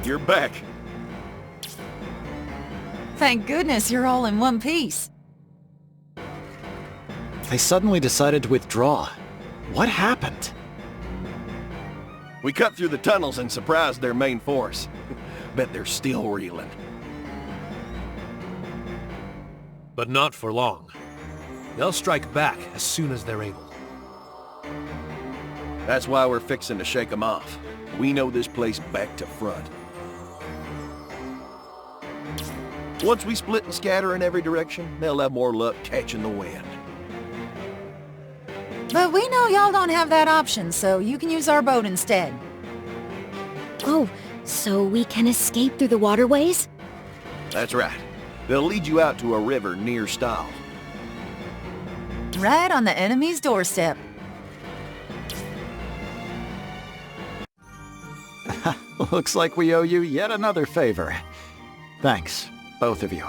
you're back. Thank goodness you're all in one piece. They suddenly decided to withdraw. What happened? We cut through the tunnels and surprised their main force. Bet they're still reeling. But not for long. They'll strike back as soon as they're able. That's why we're fixing to shake them off. We know this place back to front. Once we split and scatter in every direction, they'll have more luck catching the wind. But we know y'all don't have that option, so you can use our boat instead. Oh, so we can escape through the waterways? That's right. They'll lead you out to a river near Stahl. Right on the enemy's doorstep. Looks like we owe you yet another favor. Thanks, both of you.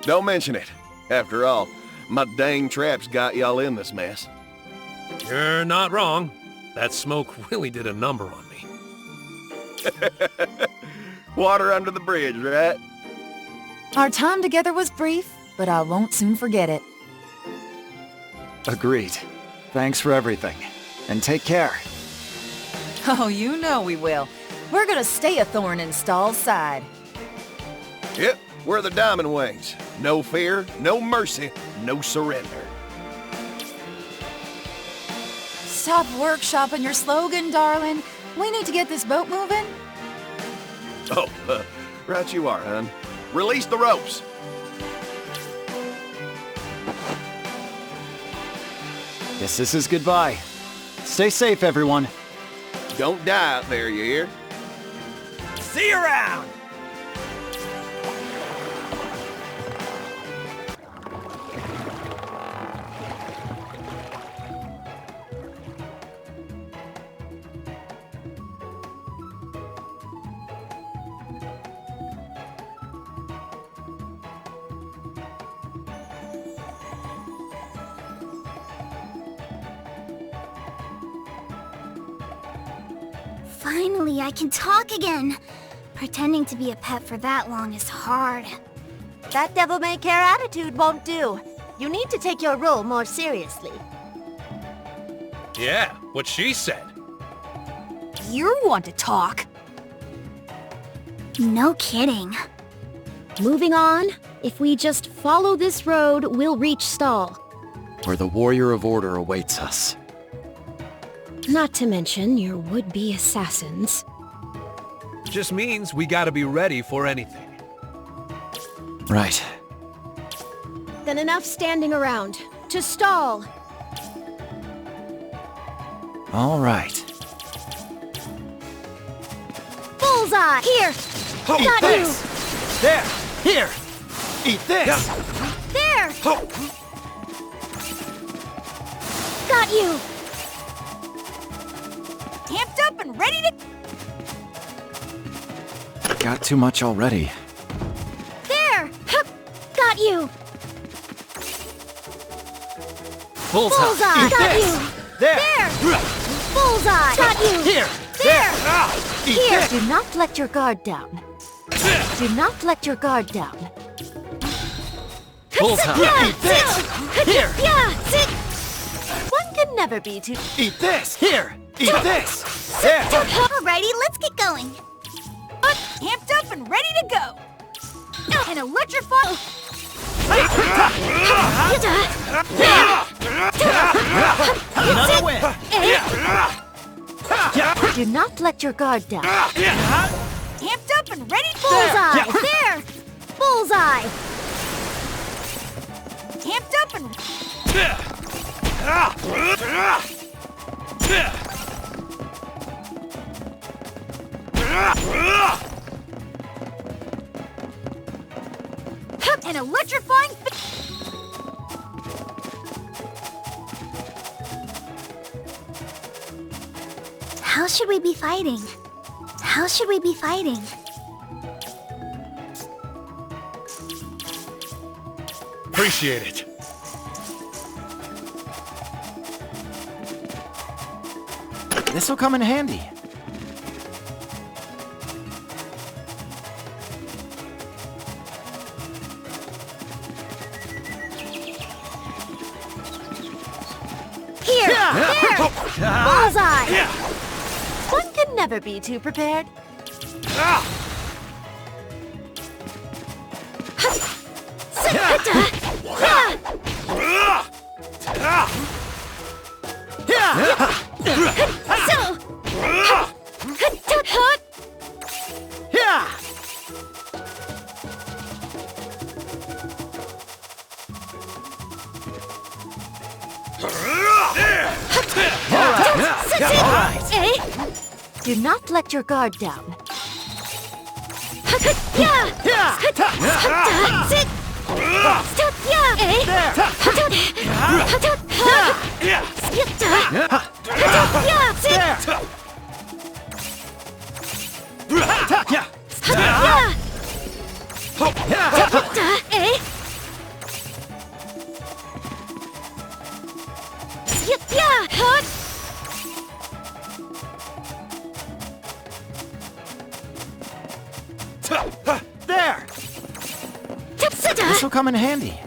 Don't mention it. After all, my dang traps got y'all in this mess. You're not wrong. That smoke really did a number on me. Water under the bridge, right? Our time together was brief, but I won't soon forget it. Agreed. Thanks for everything. And take care. Oh, you know we will. We're gonna stay a thorn in Stahl's side. Yep, we're the Diamond Wings. No fear, no mercy, no surrender. Stop workshopping your slogan, darling. We need to get this boat moving. Oh, right you are, hon. Release the ropes. Guess this is goodbye. Stay safe, everyone. Don't die out there, you hear? See you around! Finally, I can talk again. Pretending to be a pet for that long is hard. That devil-may-care attitude won't do. You need to take your role more seriously. Yeah, what she said. You want to talk? No kidding. Moving on, if we just follow this road, we'll reach Stahl. Where the Warrior of Order awaits us. Not to mention your would-be assassins. Just means we gotta be ready for anything. Right. Then enough standing around. To Stahl! All right. Bullseye! Here! Got this. you! There! Here! Eat this! There! Got you! Amped up and ready to... Got too much already. There! Hup! Got you! Bullseye! Bullseye! Got this. you! There! There! Bullseye! Got you! Here! There! Eat Here! this. Do not let your guard down. Do not let your guard down. Bullseye! Eat this! Here! Yeah! Sit! One can never be too... Eat this! Here! Eat this! There! Alrighty, let's get going. Amped up and ready to go. And electrify... Another win! Do not let your guard down. Amped up and ready to... Bullseye! There! Bullseye! Amped up and... An electrifying... How should we be fighting? How should we be fighting? Appreciate it. This'll come in handy. Bullseye! One can never be too prepared. Do not let your guard down. There! This'll come in handy.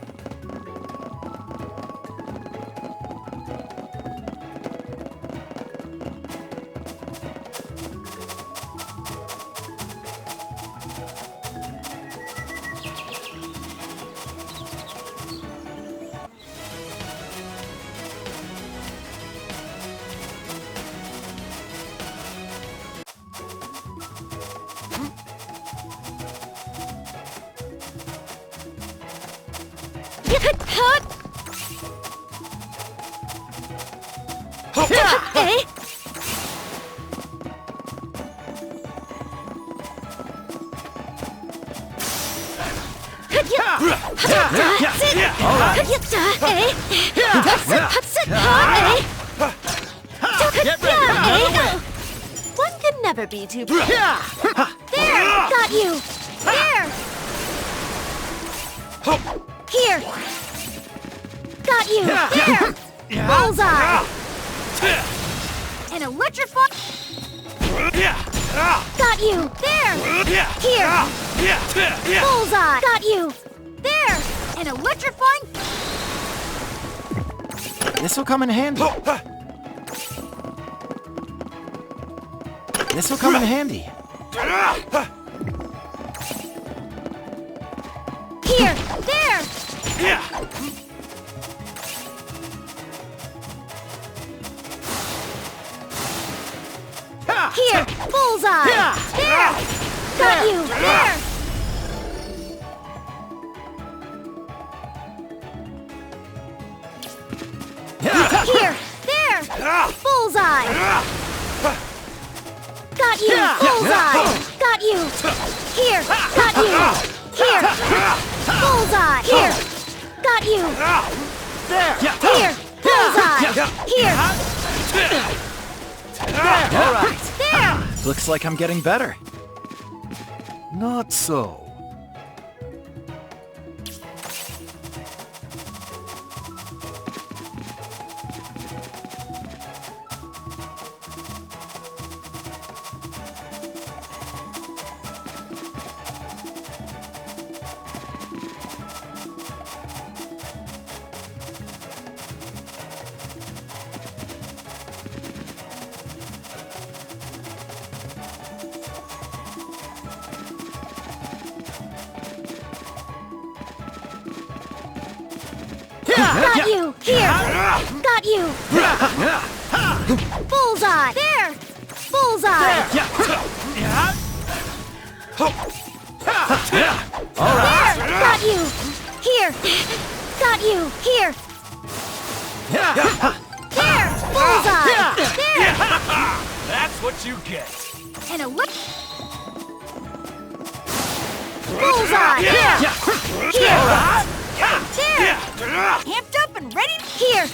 One can never be too There! Got you! There! Here! Got you! There! Bullseye! An electrify... Got you! There! Here! Bullseye! Got you! There! An electrifying... This'll come in handy. This'll come in handy. Here! There! Here! Bullseye! There! Got you! There! Here! There! Bullseye! Got you! Bullseye! Got you! Here! Got you! Here! Bullseye! Here! Got you! There! Here! Bullseye! Here! All right. There! Looks like I'm getting better. Not so. Got you! Here! Got you! Bullseye! There! Bullseye! All right. There! Got you! Here! Got you! Here! There! Bullseye! There! That's what you get. And a look! Bullseye! Here! Here! There! Amped up and ready? Here!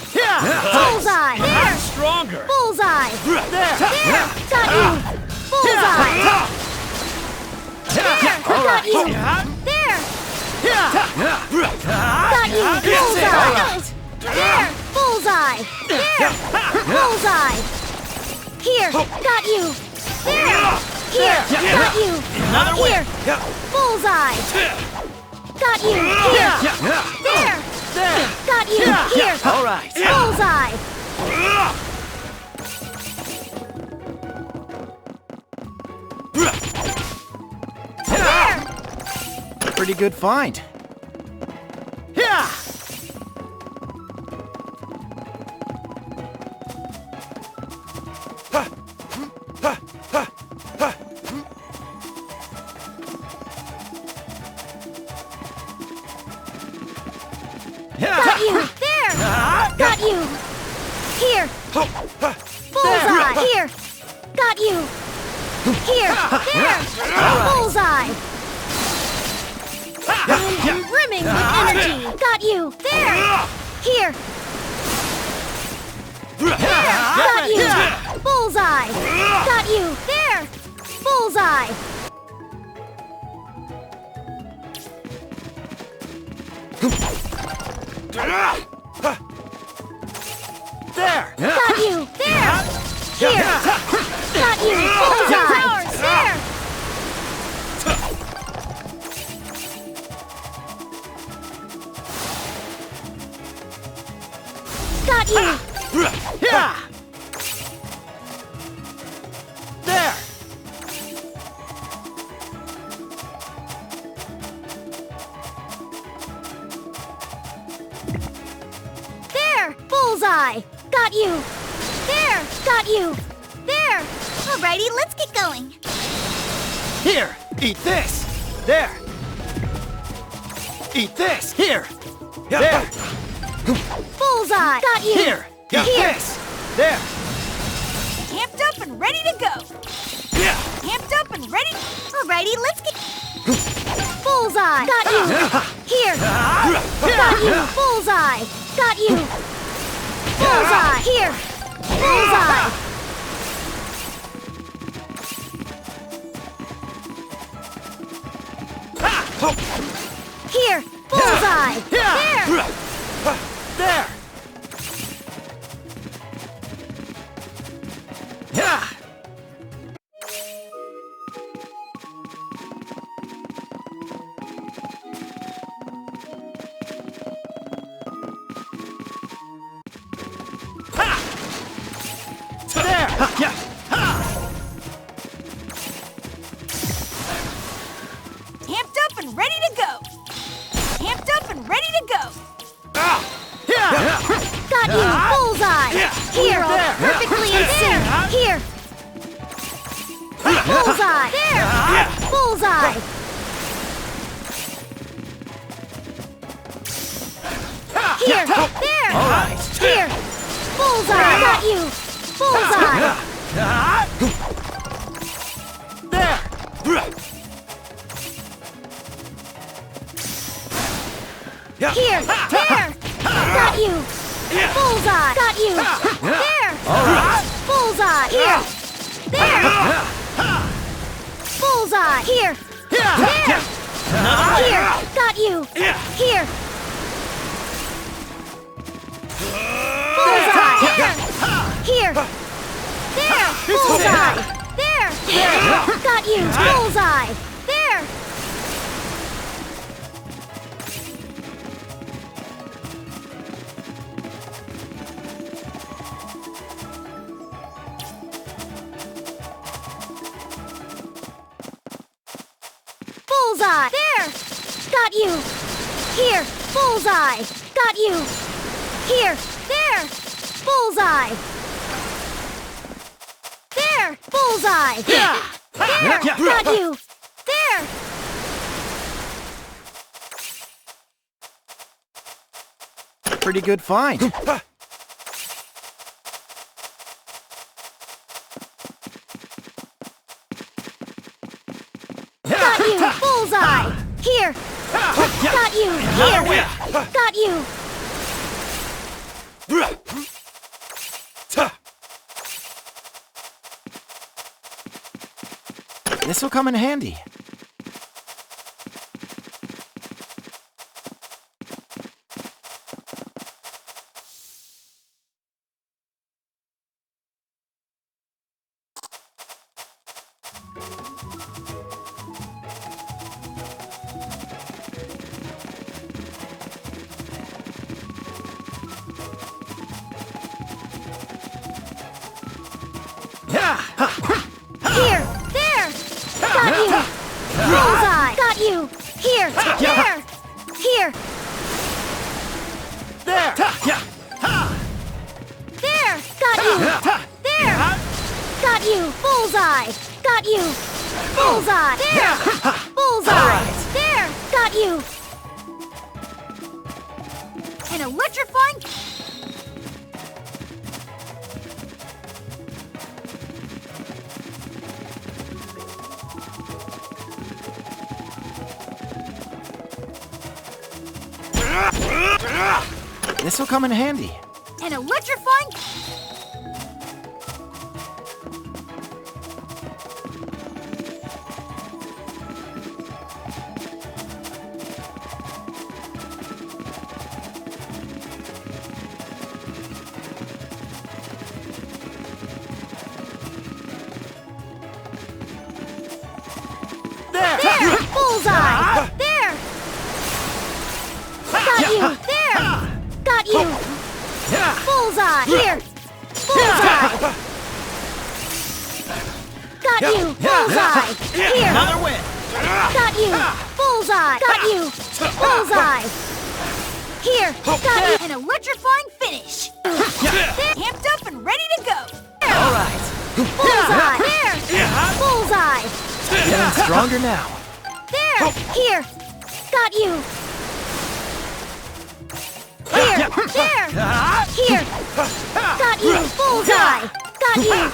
Bullseye! There! Stronger. Bullseye! There! Got you! Bullseye! There! Got you! There! Got you! Bullseye! There! Bullseye! There! Bullseye! Here! Got you! There! Here! Got you! Here! Bullseye! Got you! Here! There! Got you! Here! All right. Bullseye! Pretty good find. Yeah! Got you! There! Got you! Here! Bullseye! Here! Got you! Here! There! Bullseye! I'm brimming with energy! Got you! There! Here! There! Got you! Bullseye! Got you! There! Bullseye! There! Got you! There! Here! Got you! Bullseye! There! Got you! Yeah! There! There! Bullseye! Got you! There! Got you! There! Alrighty, let's get going. Here! Eat this! There! Eat this! Here! There! Bullseye! Got you! Here! Eat Here! this! There! Amped up and ready to go. Yeah! Amped up and ready. Alrighty, let's get... Bullseye! Got you! Here! Got you! Bullseye! Got you! Bullseye! Here! Bullseye! Here! Bullseye! There! There! Yeah! There! Yeah! Amped up and ready to go. Amped up and ready to go. Yeah! Got you! Bullseye! Here! There! Perfectly in sync! Here! Bullseye! There! Bullseye! Here! There! All right! Here! Bullseye! Got you! Bullseye! There! Here! There! Got you! Bullseye! Got you! There! All right! Bullseye! Here! There! Bullseye! Here! There! Here! Got you! Here! Bullseye! Here! There! Bullseye! There! Got you! Bullseye! There! Bullseye! There! Got you! Here! Bullseye! Got you! Here! There! Bullseye! There! Bullseye! There! Got you! There! Pretty good find. Got you! Bullseye! Here! Got you! Here! Got you! This'll come in handy. Here! There! Got you! Bullseye! Got you! Here! Got you! Bullseye! Got you! Bullseye! There! Bullseye! There! Got you! An electrifying... This'll come in handy. An electrifying... There! Bullseye! There! Got you! There! Got you! Bullseye! Here! Bullseye! Got you! Bullseye! Here! Another win. Got you! Bullseye! Got you! Bullseye! Here! Got you! An electrifying finish! They're amped up and ready to go! All right. Bullseye! There! Bullseye! Getting stronger now. There! Here! Got you! Here! There! Here! Got you! Bullseye! Got you!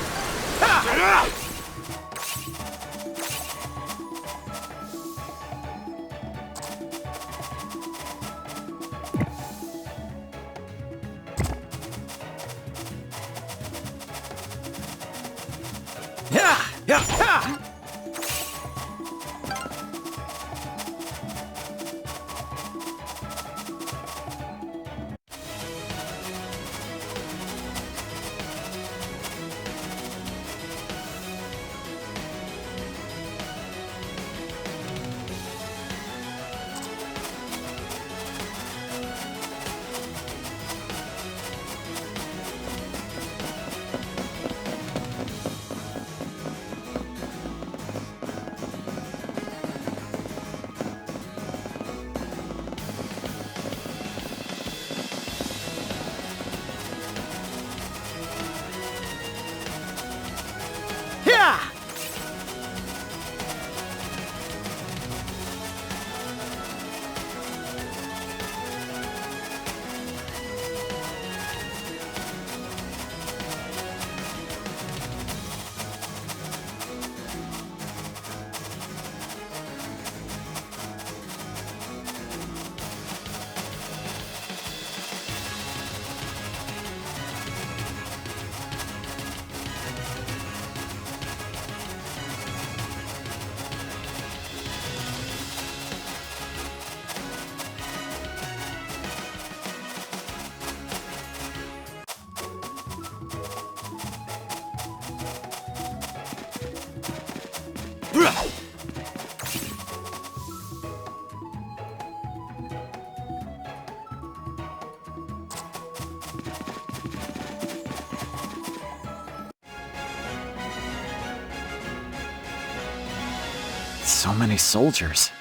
So many soldiers.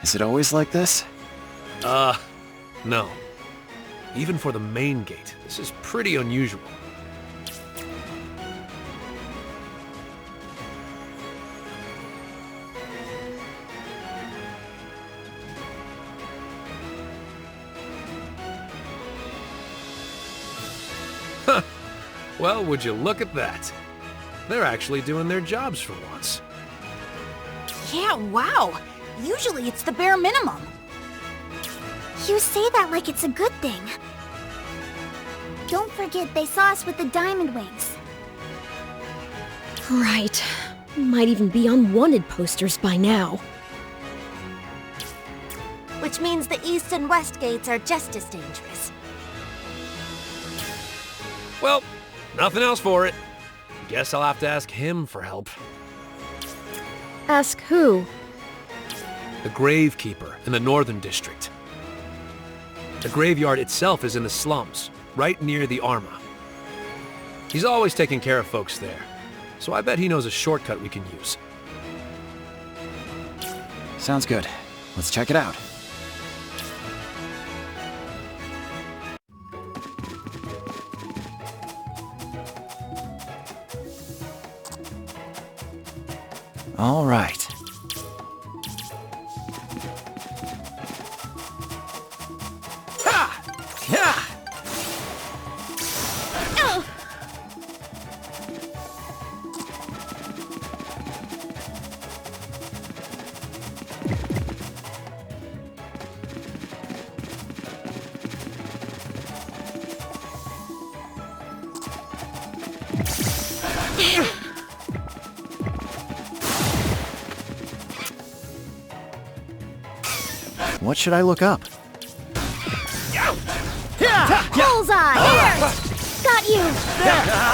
Is it always like this? No. Even for the main gate, this is pretty unusual. Huh. Well, would you look at that? They're actually doing their jobs for once. Yeah, wow! Usually it's the bare minimum. You say that like it's a good thing. Don't forget they saw us with the diamond wings. Right. Might even be on wanted posters by now. Which means the east and west gates are just as dangerous. Well, nothing else for it. Guess I'll have to ask him for help. Ask who? The Gravekeeper in the Northern District. The graveyard itself is in the slums, right near the Arma. He's always taking care of folks there, so I bet he knows a shortcut we can use. Sounds good. Let's check it out. All right. Ha! Yeah! What should I look up? Bullseye! There! Got you!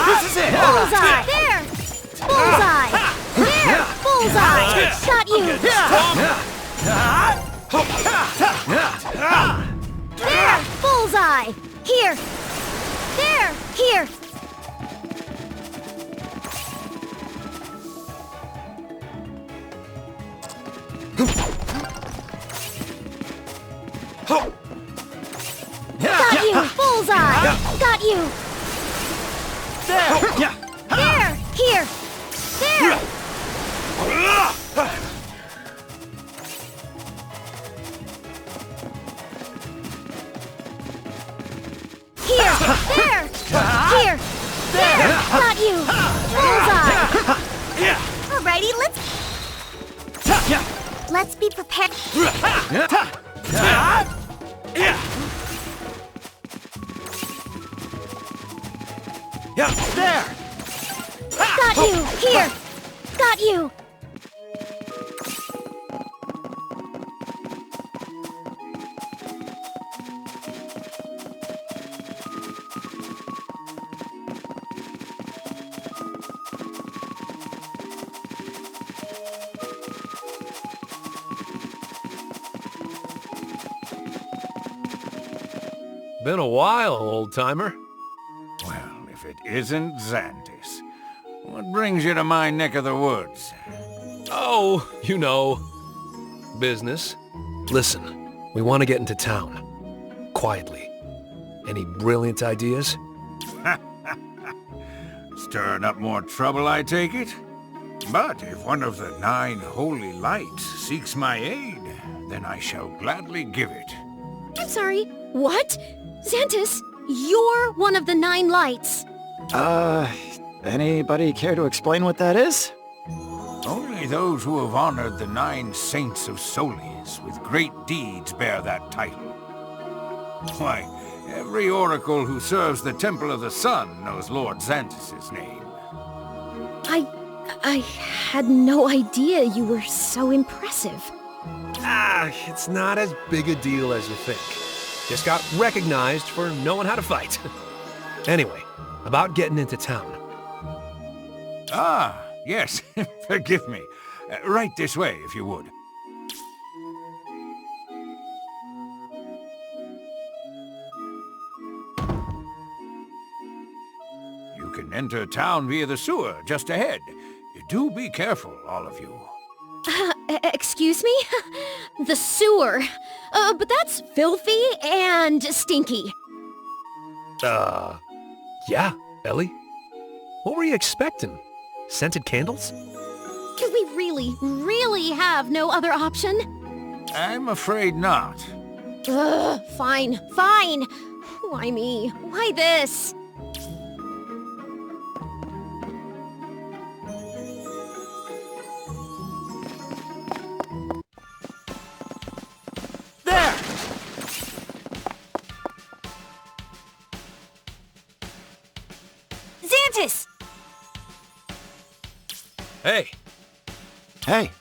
This is it! Bullseye! There! Bullseye! There! Bullseye! Got you! There! Bullseye! Here! There! Here! Got you! Bullseye! Got you! There! There! Here! There! Here! There! Here! There! Got you! Bullseye! Alrighty, let's be prepared. There! Got you! Here! Got you! Been a while, old-timer. Well, if it isn't Zantis. What brings you to my neck of the woods? Oh, you know, business. Listen, we want to get into town. Quietly. Any brilliant ideas? Stirring up more trouble, I take it? But if one of the 9 holy lights seeks my aid, then I shall gladly give it. I'm sorry, what? Zantis, you're one of the 9 lights. Anybody care to explain what that is? Only those who have honored the 9 saints of Solis with great deeds bear that title. Why, every oracle who serves the Temple of the Sun knows Lord Zantis' name. I had no idea you were so impressive. It's not as big a deal as you think. Just got recognized for knowing how to fight. Anyway, about getting into town. Ah, yes, forgive me. Right this way, if you would. You can enter town via the sewer just ahead. Do be careful, all of you. Excuse me? The sewer. But that's filthy and stinky. Yeah, Ellie? What were you expecting? Scented candles? Do we really have no other option? I'm afraid not. Fine. Why me? Why this? There! Zantis! Hey. Hey,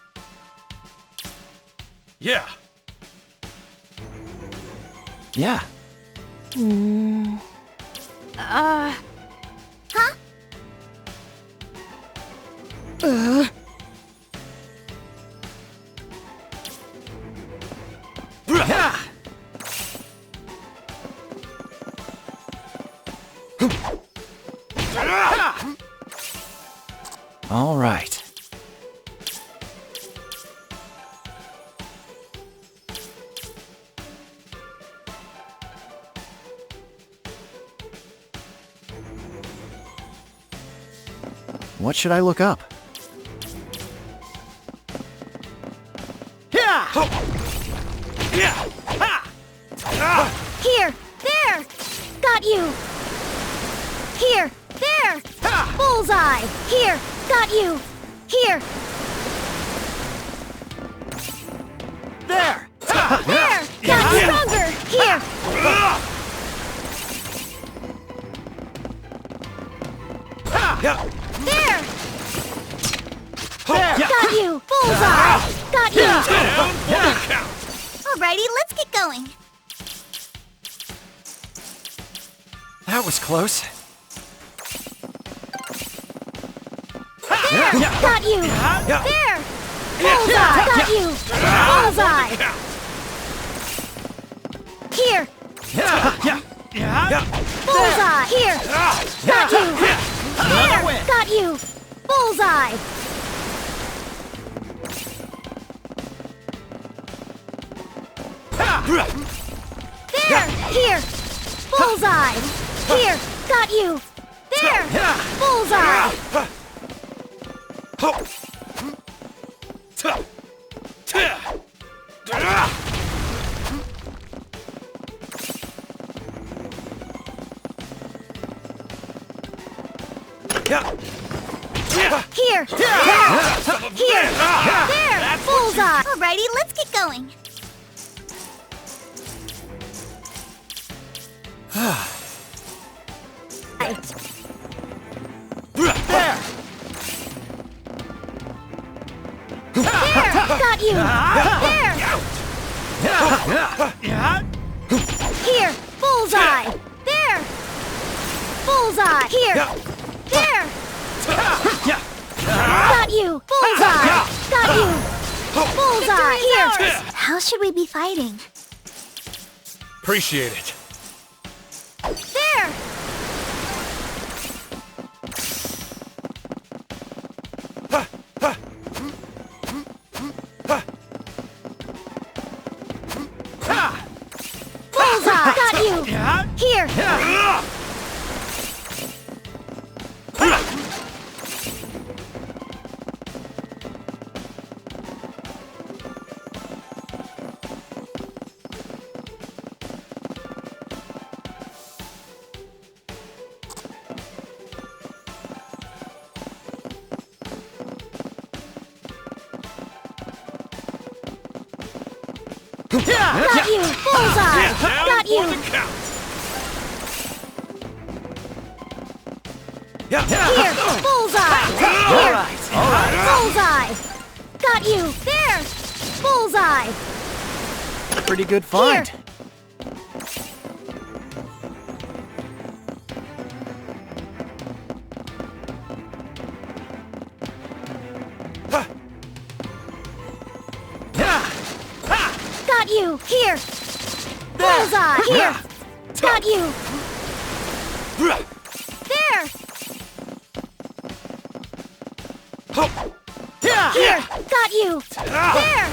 Yeah. yeah. Huh? Yeah. All right. What should I look up? Here! There! Bullseye! Here! Got you! Here! There! There! Got stronger! Here! There! Got you! Bullseye! Got you! Down for the count. Alrighty, let's get going. That was close. There! Got you! There! Bullseye! Got you! Bullseye! Here! Bullseye! Here! Got you! There! Got you! Bullseye! There! Here! Bullseye! Here! Got you! There! Bullseye! Here! There! Here! There! Bullseye! Alrighty, let's get going. There! Got you! There! Here! Bullseye! There! Bullseye! Here! There! Got you! Bullseye! Got you! Bullseye! Here! How should we be fighting? Appreciate it. There! Bullseye! Got you! Here! Got you! Bullseye! Got you! Here! Bullseye! Here! Bullseye! Got you! There! Bullseye! Pretty good find. Here. Got you! Here! Bullseye! Here! Got you! There! Here! Got you! There!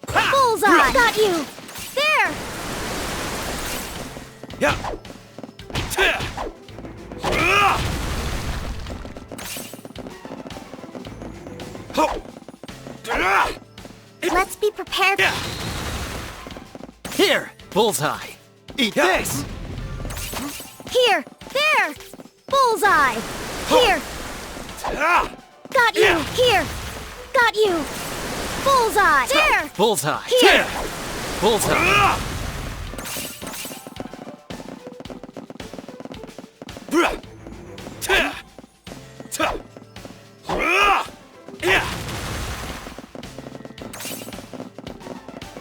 Bullseye! Got you! There! Let's be prepared. Here, Bullseye. Eat this. Here! There! Bullseye! Here! Got you! Here! Got you! Bullseye! There! Bullseye. Here! Bullseye.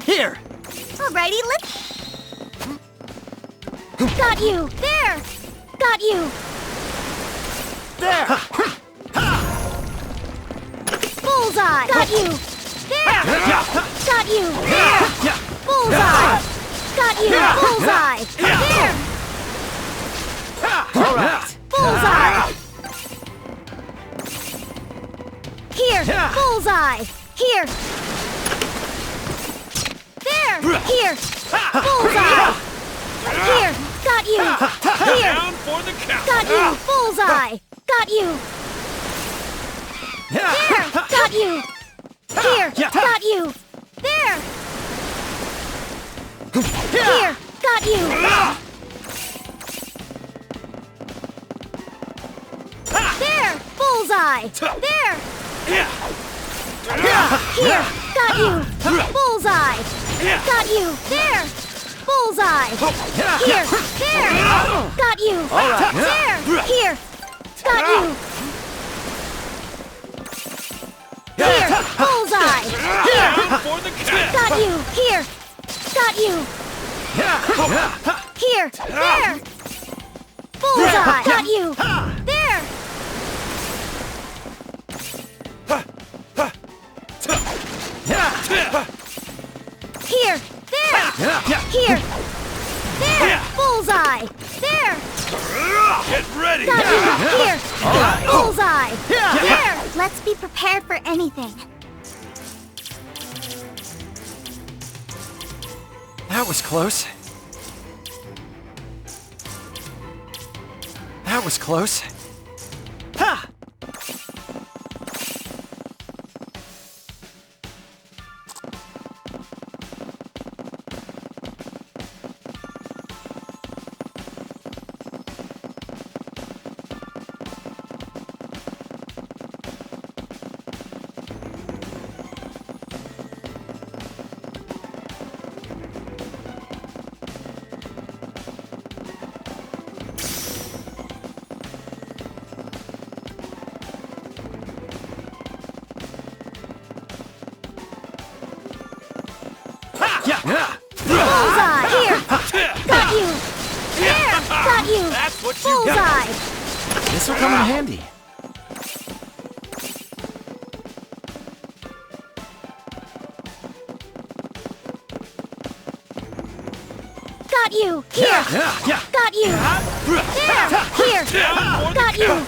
Here. Alrighty, let's... Got you! There! Got you! There. Bullseye! Got you! There! Got you! There! Bullseye! Got you! Bullseye! There! All right. Bullseye! Here! Bullseye! Here! There! Here! Bullseye! Here! Got you! Here! Down for the count. Got you! Bullseye! Got you! There! Got you! Here! Got you! There! Here! Got you! There! Bullseye! There! Here! Got you! Bullseye! Got you! There! Bullseye! Here! There! Got you! There! Here! Got you! Here! Bullseye! Here! Got you! Here! Got you! Here! There! Bullseye! Got you! There! Here! There! Here! There! Bullseye! There! Get ready! Got you! Here! Bullseye! There! Let's be prepared for anything. That was close. That was close. Ha! Bullseye! Here! Got you! There! Got you! That's what you Bullseye! This'll come in handy. Got you! Here! Got you! There! Here! Got you!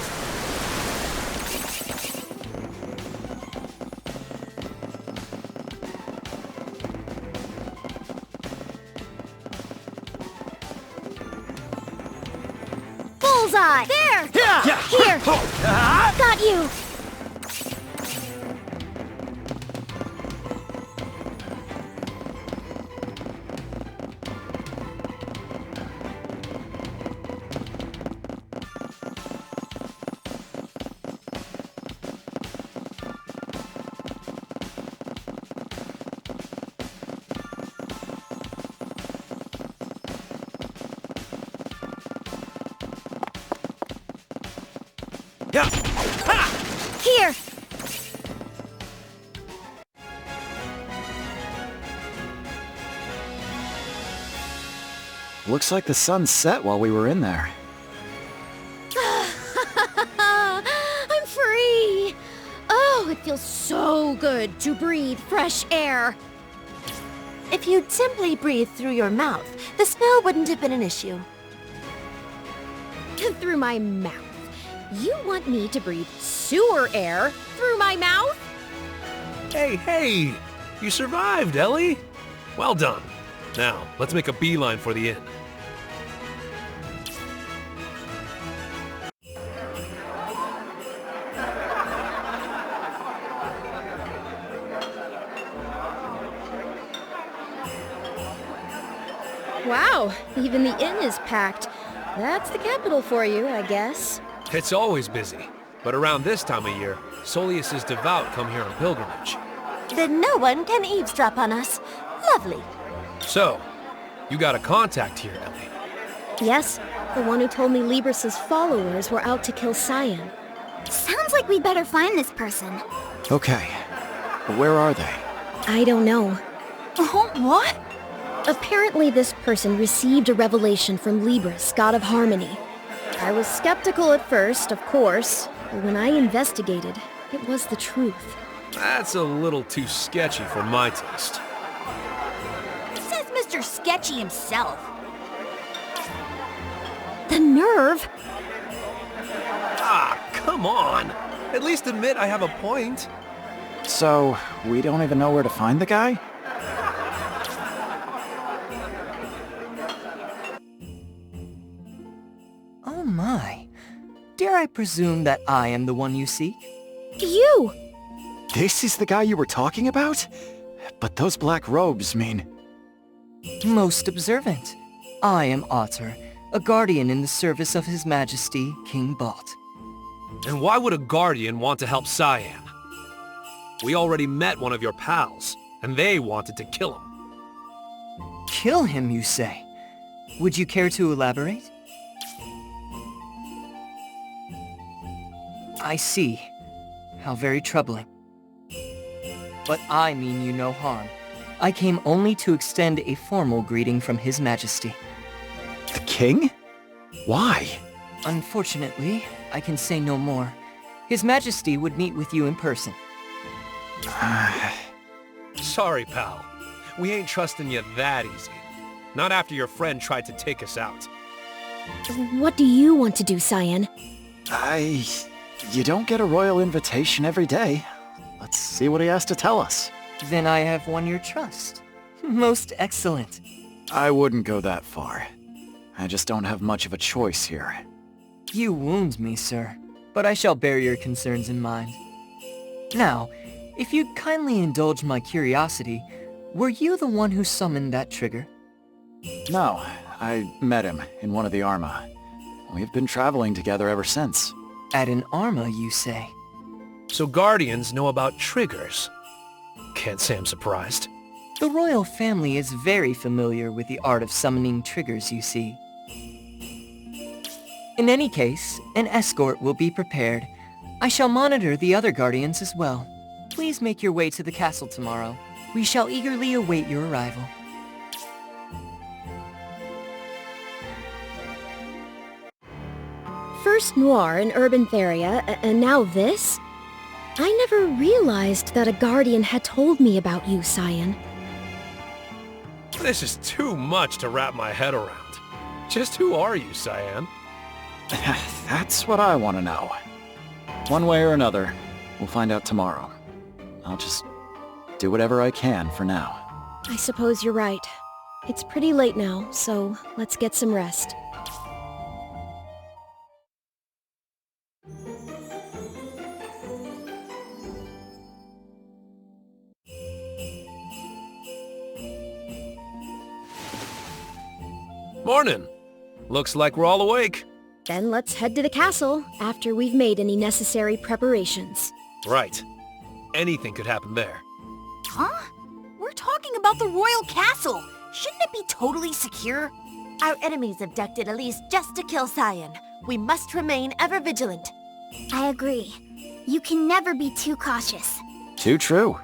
Bullseye! There! Here! Got you! Here! Looks like the sun set while we were in there. I'm free! Oh, it feels so good to breathe fresh air. If you'd simply breathed through your mouth, the smell wouldn't have been an issue. Through my mouth. You want me to breathe sewer air through my mouth? Hey! You survived, Ellie! Well done. Now, let's make a beeline for the inn. Wow, even the inn is packed. That's the capital for you, I guess. It's always busy, but around this time of year, Soleus's devout come here on pilgrimage. Then no one can eavesdrop on us. Lovely. So, you got a contact here, Ellie. Yes, the one who told me Libris's followers were out to kill Cyan. Sounds like we'd better find this person. Okay, but where are they? I don't know. Oh, what? Apparently this person received a revelation from Libris, god of harmony. I was skeptical at first, of course, but when I investigated, it was the truth. That's a little too sketchy for my taste. Says Mr. Sketchy himself. The nerve! Ah, come on! At least admit I have a point. So, we don't even know where to find the guy? Oh my. Dare I presume that I am the one you seek? You! This is the guy you were talking about? But those black robes mean... Most observant. I am Ahter, a guardian in the service of His Majesty, King Balt. And why would a guardian want to help Cyan? We already met one of your pals, and they wanted to kill him. Kill him, you say? Would you care to elaborate? I see. How very troubling. But I mean you no harm. I came only to extend a formal greeting from His Majesty. The king? Why? Unfortunately, I can say no more. His Majesty would meet with you in person. Sorry, pal. We ain't trusting you that easy. Not after your friend tried to take us out. What do you want to do, Cyan? You don't get a royal invitation every day. Let's see what he has to tell us. Then I have won your trust. Most excellent. I wouldn't go that far. I just don't have much of a choice here. You wound me, sir, but I shall bear your concerns in mind. Now, if you'd kindly indulge my curiosity, were you the one who summoned that trigger? No, I met him in one of the Arma. We've been traveling together ever since. At an Arma, you say? So Guardians know about triggers. Can't say I'm surprised. The royal family is very familiar with the art of summoning triggers, you see. In any case, an escort will be prepared. I shall monitor the other Guardians as well. Please make your way to the castle tomorrow. We shall eagerly await your arrival. First Noir in Ytsehria, and now this? I never realized that a Guardian had told me about you, Cyan. This is too much to wrap my head around. Just who are you, Cyan? That's what I want to know. One way or another, we'll find out tomorrow. I'll just do whatever I can for now. I suppose you're right. It's pretty late now, so let's get some rest. Morning. Looks like we're all awake. Then let's head to the castle after we've made any necessary preparations. Right. Anything could happen there. Huh? We're talking about the royal castle. Shouldn't it be totally secure? Our enemies abducted Elise just to kill Cyan. We must remain ever vigilant. I agree. You can never be too cautious. Too true.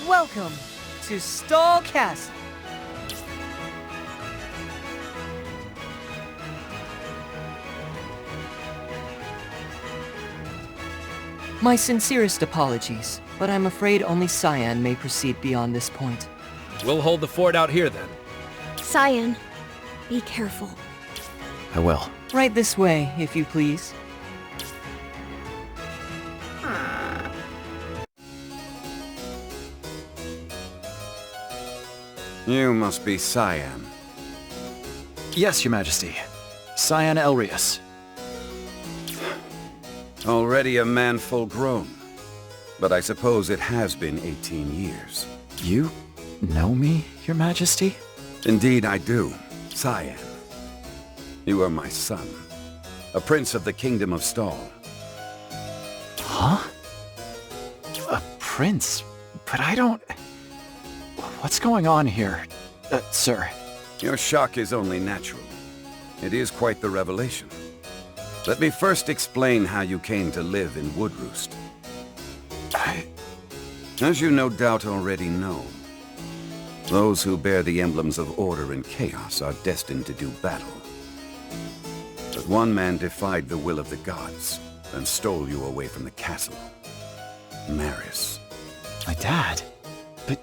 Welcome to Stahl Castle. My sincerest apologies, but I'm afraid only Cyan may proceed beyond this point. We'll hold the fort out here then. Cyan, Be careful. I will. Right this way, if you please. You must be Cyan. Yes, Your Majesty. Cyan Elrius. Already a man full grown. But I suppose it has been 18 years. You know me, Your Majesty? Indeed I do. Cyan. You are my son. A prince of the Kingdom of Stahl. Huh? A prince? But I don't... What's going on here, sir? Your shock is only natural. It is quite the revelation. Let me first explain how you came to live in Woodroost. As you no doubt already know, those who bear the emblems of order and chaos are destined to do battle. But one man defied the will of the gods and stole you away from the castle. Maris. My dad? But...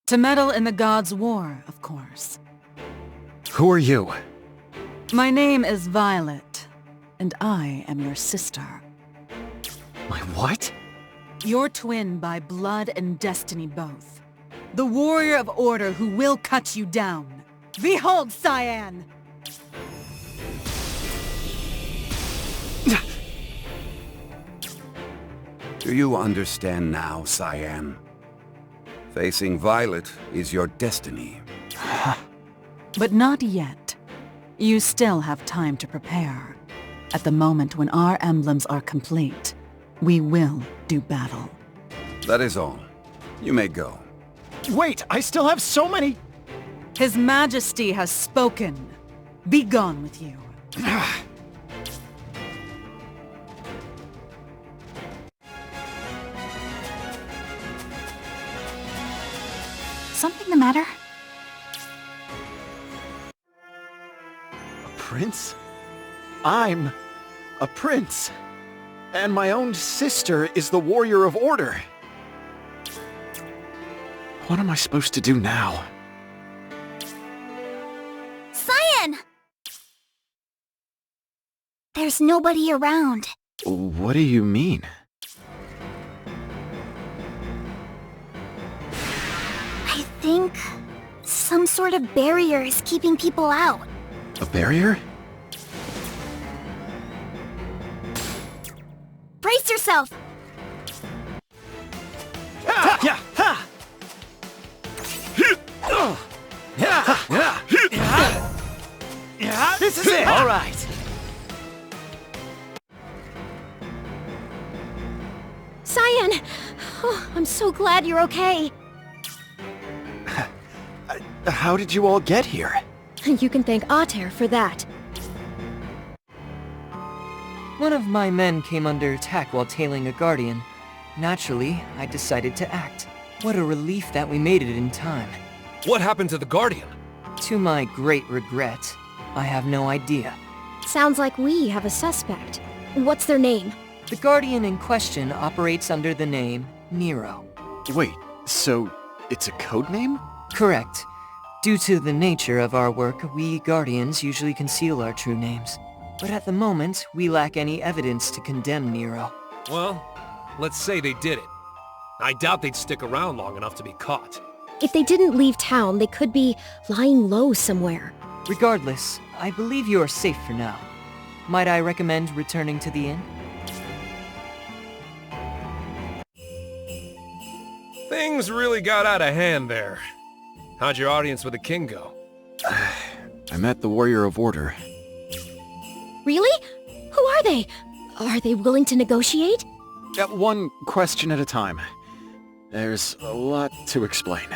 To meddle in the gods' war, of course. Who are you? My name is Violet, and I am your sister. My what? Your twin by blood and destiny both. The warrior of order who will cut you down. Behold, Cyan! Do you understand now, Cyan? Facing Violet is your destiny. But not yet. You still have time to prepare. At the moment when our emblems are complete, we will do battle. That is all. You may go. Wait, I still have so many... His Majesty has spoken. Be gone with you. Something the matter? A prince? I'm a prince. And my own sister is the warrior of order. What am I supposed to do now? Cyan! There's nobody around. What do you mean? I think some sort of barrier is keeping people out. A barrier? Brace yourself! This is it! All right. Cyan! Oh, I'm so glad you're okay. How did you all get here? You can thank Ahter for that. One of my men came under attack while tailing a guardian. Naturally, I decided to act. What a relief that we made it in time. What happened to the Guardian? To my great regret, I have no idea. Sounds like we have a suspect. What's their name? The Guardian in question operates under the name Nero. Wait, so it's a code name? Correct. Due to the nature of our work, we Guardians usually conceal our true names. But at the moment, we lack any evidence to condemn Nero. Well, let's say they did it. I doubt they'd stick around long enough to be caught. If they didn't leave town, they could be lying low somewhere. Regardless, I believe you are safe for now. Might I recommend returning to the inn? Things really got out of hand there. How'd your audience with the king go? I met the warrior of order. Really? Who are they? Are they willing to negotiate? One question at a time. There's a lot to explain.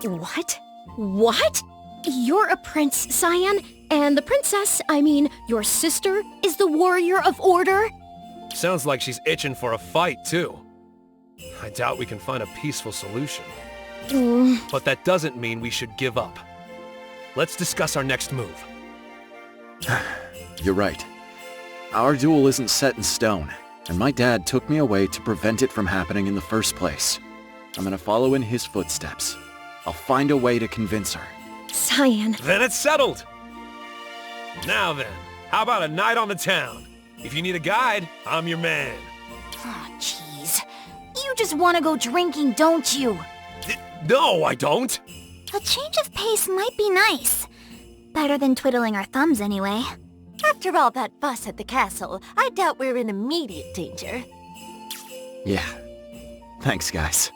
What? What? You're a prince, Cyan, and the princess, I mean, your sister, is the warrior of order? Sounds like she's itching for a fight, too. I doubt we can find a peaceful solution. But that doesn't mean we should give up. Let's discuss our next move. You're right. Our duel isn't set in stone. And my dad took me away to prevent it from happening in the first place. I'm gonna follow in his footsteps. I'll find a way to convince her. Cyan. Then it's settled! Now then, how about a night on the town? If you need a guide, I'm your man. Oh, jeez. You just want to go drinking, don't you? No, I don't! A change of pace might be nice. Better than twiddling our thumbs anyway. After all that fuss at the castle, I doubt we're in immediate danger. Yeah. Thanks, guys.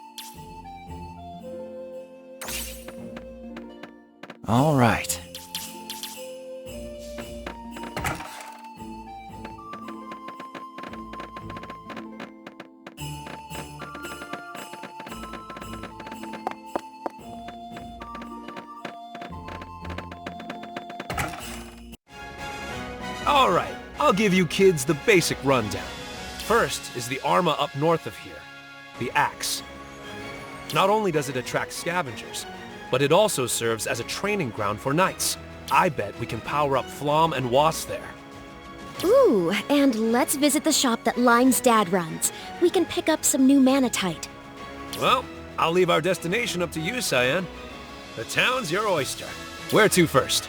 All right. All right, I'll give you kids the basic rundown. First is the Arma up north of here, the Axe. Not only does it attract scavengers, but it also serves as a training ground for knights. I bet we can power up Flom and Was there. Ooh, and let's visit the shop that Lime's dad runs. We can pick up some new manatite. Well, I'll leave our destination up to you, Cyan. The town's your oyster. Where to first?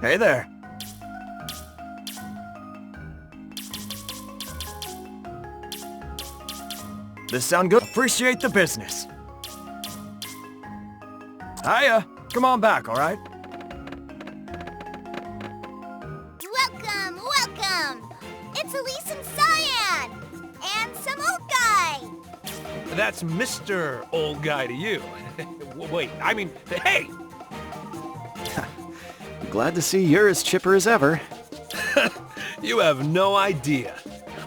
Hey there. This sound good? Appreciate the business. Hiya. Come on back, all right? Welcome, welcome! It's Elise and Cyan! And some old guy! That's Mr. Old Guy to you. Wait, I mean, hey! Glad to see you're as chipper as ever. You have no idea.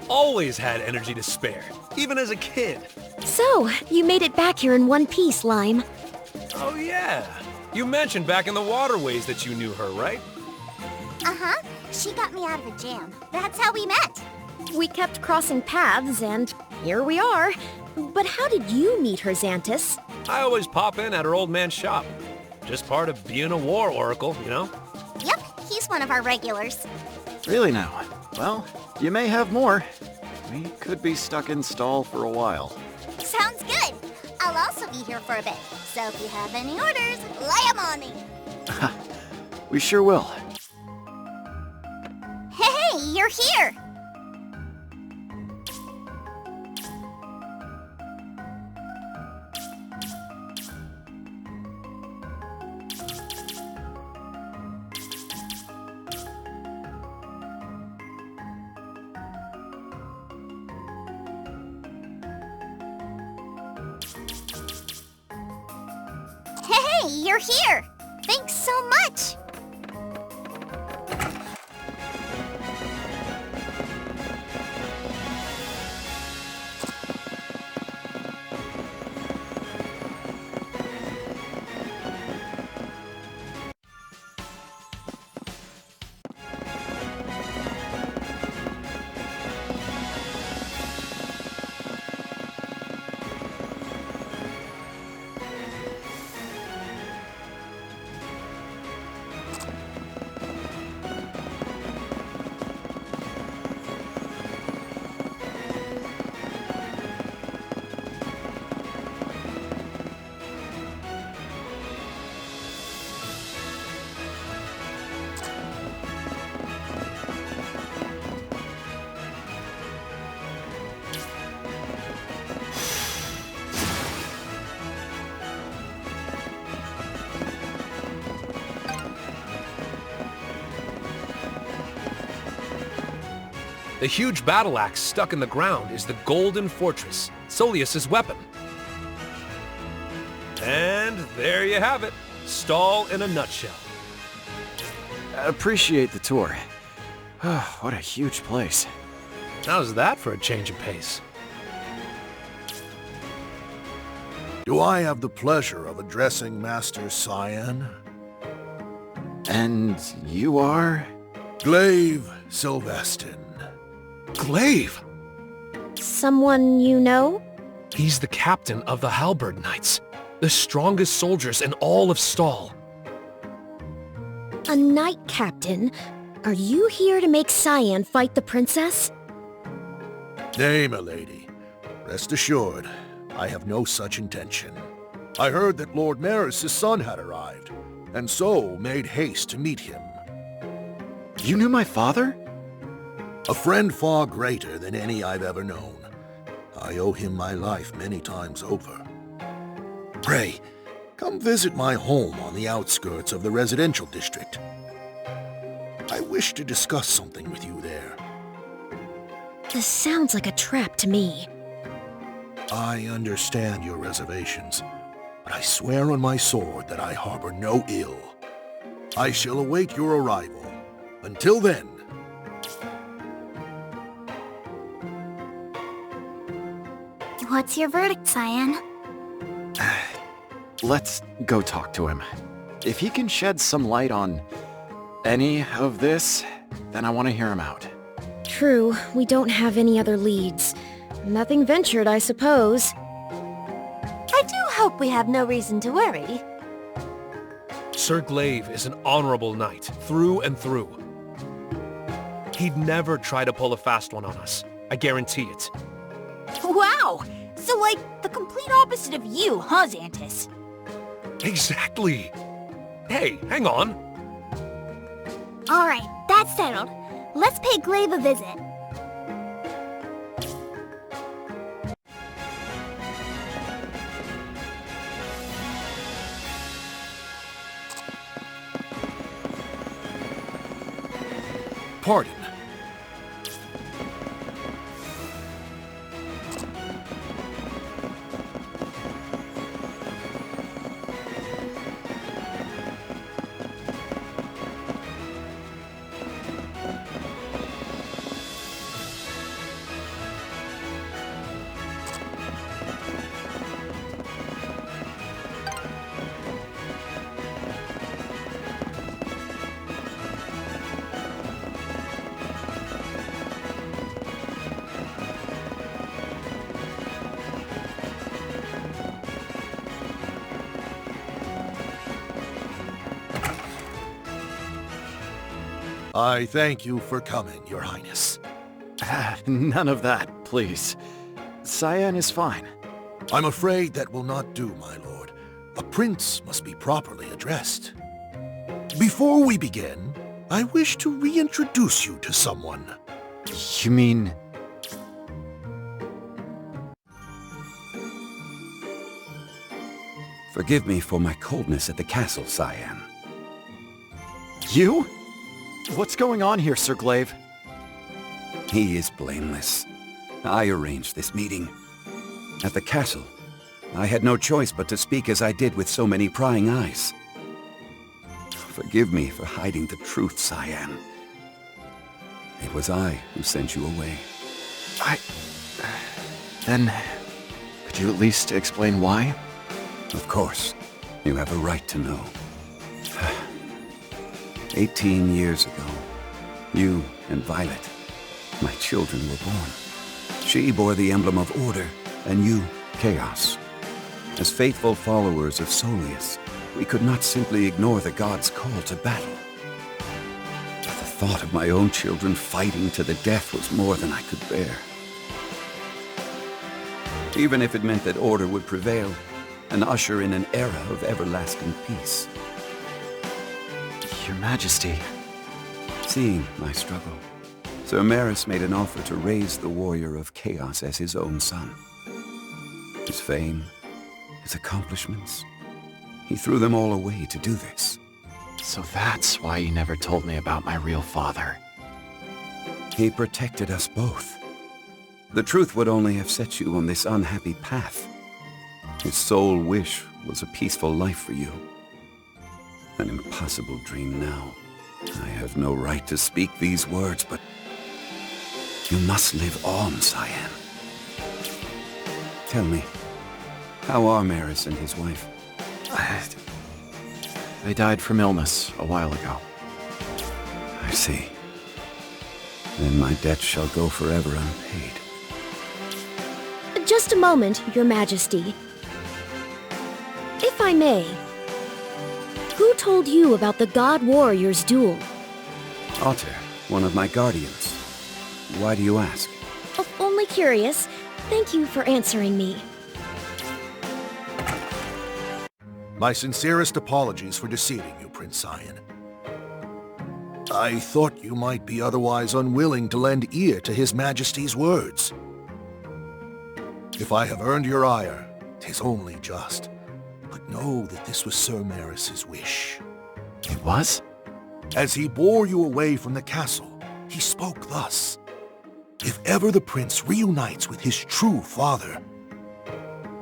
Always had energy to spare, even as a kid. So, you made it back here in one piece, Lime. Oh yeah. You mentioned back in the Waterways that you knew her, right? Uh-huh. She got me out of a jam. That's how we met. We kept crossing paths, and here we are. But how did you meet her, Zantis? I always pop in at her old man's shop. Just part of being a war oracle, you know? Yep, he's one of our regulars. Really now? Well, you may have more. We could be stuck in Stahl for a while. Sounds good. I'll also be here for a bit. So if you have any orders, lay 'em on me. We sure will. Hey, you're here! Hey, you're here! Thanks so much! The huge battle axe stuck in the ground is the Golden Fortress, Soleus's weapon. And there you have it. Stahl in a nutshell. Appreciate the tour. What a huge place. How's that for a change of pace? Do I have the pleasure of addressing Master Cyan? And you are? Glaive Sylvestin. Glaive! Someone you know? He's the captain of the Halberd Knights, the strongest soldiers in all of Stahl. A knight captain? Are you here to make Cyan fight the princess? Nay, milady. Rest assured, I have no such intention. I heard that Lord Maris' son had arrived, and so made haste to meet him. You knew my father? A friend far greater than any I've ever known. I owe him my life many times over. Pray, come visit my home on the outskirts of the residential district. I wish to discuss something with you there. This sounds like a trap to me. I understand your reservations, but I swear on my sword that I harbor no ill. I shall await your arrival. Until then... What's your verdict, Cyan? Let's go talk to him. If he can shed some light on any of this, then I want to hear him out. True, we don't have any other leads. Nothing ventured, I suppose. I do hope we have no reason to worry. Sir Glaive is an honorable knight, through and through. He'd never try to pull a fast one on us. I guarantee it. Wow! So, like, the complete opposite of you, huh, Zantis? Exactly. Hey, hang on. Alright, that's settled. Let's pay Glaive a visit. Pardon. I thank you for coming, Your Highness. None of that, please. Cyan is fine. I'm afraid that will not do, my lord. A prince must be properly addressed. Before we begin, I wish to reintroduce you to someone. You mean... Forgive me for my coldness at the castle, Cyan. You? What's going on here, Sir Glaive? He is blameless. I arranged this meeting. At the castle, I had no choice but to speak as I did with so many prying eyes. Forgive me for hiding the truth, Cyan. It was I who sent you away. Then, could you at least explain why? Of course. You have a right to know. 18 years ago, you and Violet, my children, were born. She bore the emblem of order, and you, chaos. As faithful followers of Soleus, we could not simply ignore the gods' call to battle. But the thought of my own children fighting to the death was more than I could bear. Even if it meant that order would prevail and usher in an era of everlasting peace. Your Majesty. Seeing my struggle, Sir Maris made an offer to raise the warrior of chaos as his own son. His fame, his accomplishments, he threw them all away to do this. So that's why you never told me about my real father. He protected us both. The truth would only have set you on this unhappy path. His sole wish was a peaceful life for you. An impossible dream now. I have no right to speak these words, but you must live on, Cyan. Tell me, how are Maris and his wife? They died from illness a while ago. I see. Then my debt shall go forever unpaid. Just a moment, Your Majesty. If I may, who told you about the God Warrior's duel? Ahter, one of my guardians. Why do you ask? Oh, only curious. Thank you for answering me. My sincerest apologies for deceiving you, Prince Cyan. I thought you might be otherwise unwilling to lend ear to His Majesty's words. If I have earned your ire, 'tis only just. But know that this was Sir Maris's wish. It was? As he bore you away from the castle, he spoke thus. If ever the prince reunites with his true father,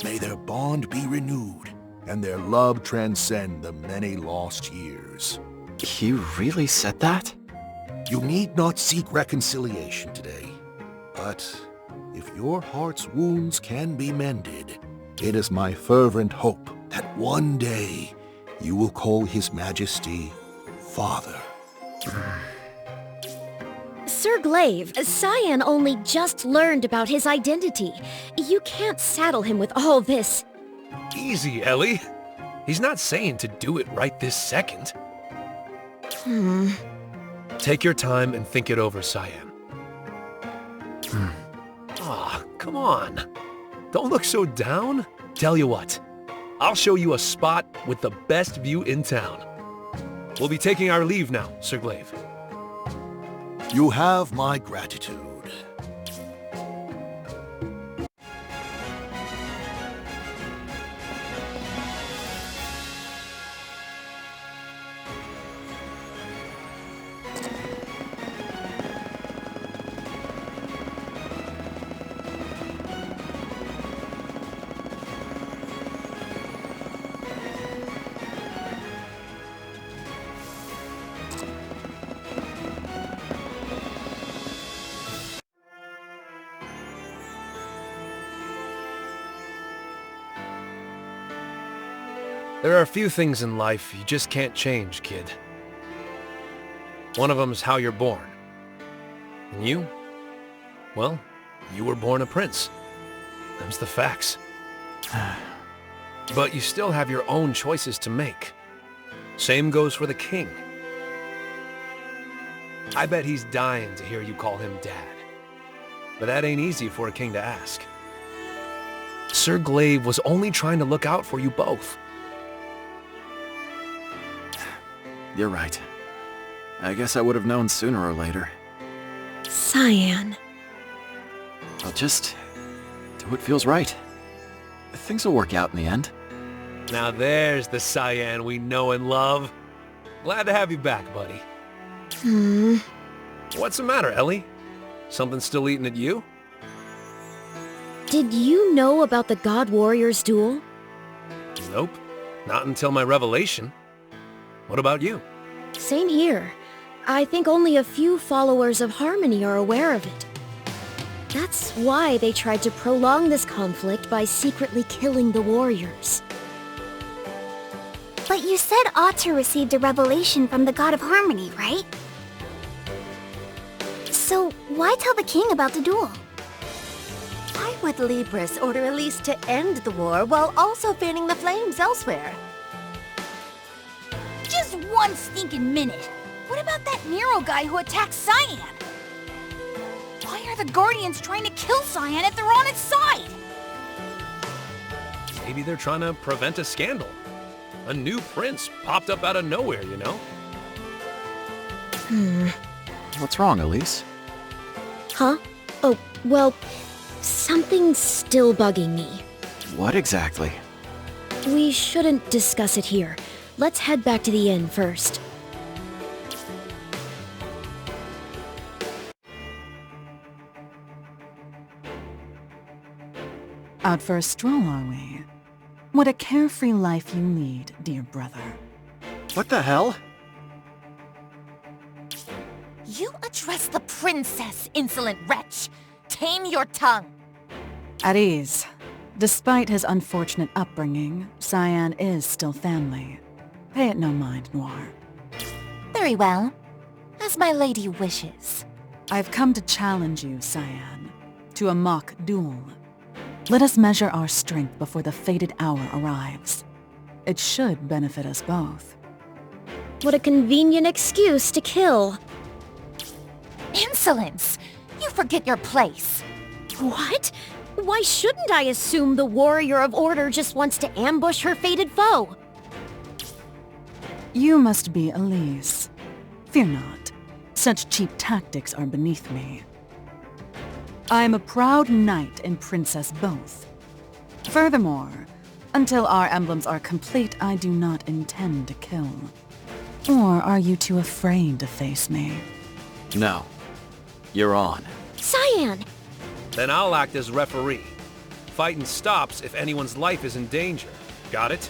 may their bond be renewed, and their love transcend the many lost years. He really said that? You need not seek reconciliation today, but if your heart's wounds can be mended, it is my fervent hope that one day you will call His Majesty Father. Sir Glaive, Cyan only just learned about his identity. You can't saddle him with all this. Easy, Ellie. He's not saying to do it right this second. Take your time and think it over, Cyan. Come on. Don't look so down. Tell you what, I'll show you a spot with the best view in town. We'll be taking our leave now, Sir Glaive. You have my gratitude. There are a few things in life you just can't change, kid. One of them's how you're born. And you? Well, you were born a prince. Them's the facts. But you still have your own choices to make. Same goes for the king. I bet he's dying to hear you call him Dad. But that ain't easy for a king to ask. Sir Glaive was only trying to look out for you both. You're right. I guess I would have known sooner or later. Cyan. I'll just do what feels right. Things will work out in the end. Now there's the Cyan we know and love. Glad to have you back, buddy. What's the matter, Ellie? Something still eating at you? Did you know about the God Warrior's duel? Nope. Not until my revelation. What about you? Same here. I think only a few followers of Harmony are aware of it. That's why they tried to prolong this conflict by secretly killing the warriors. But you said Ahter received a revelation from the God of Harmony, right? So why tell the king about the duel? Why would Libris order Elise to end the war while also fanning the flames elsewhere? Just one stinking minute. What about that Nero guy who attacked Cyan? Why are the Guardians trying to kill Cyan if they're on its side? Maybe they're trying to prevent a scandal. A new prince popped up out of nowhere, you know? What's wrong, Elise? Huh? Oh, well, something's still bugging me. What exactly? We shouldn't discuss it here. Let's head back to the inn first. Out for a stroll, are we? What a carefree life you lead, dear brother. What the hell? You address the princess, insolent wretch! Tame your tongue! At ease. Despite his unfortunate upbringing, Cyan is still family. Pay it no mind, Noir. Very well. As my lady wishes. I've come to challenge you, Cyan, to a mock duel. Let us measure our strength before the fated hour arrives. It should benefit us both. What a convenient excuse to kill. Insolence! You forget your place. What? Why shouldn't I assume the Warrior of Order just wants to ambush her fated foe? You must be Elise. Fear not. Such cheap tactics are beneath me. I am a proud knight and princess both. Furthermore, until our emblems are complete, I do not intend to kill. Or are you too afraid to face me? No. You're on. Cyan! Then I'll act as referee. Fighting stops if anyone's life is in danger. Got it?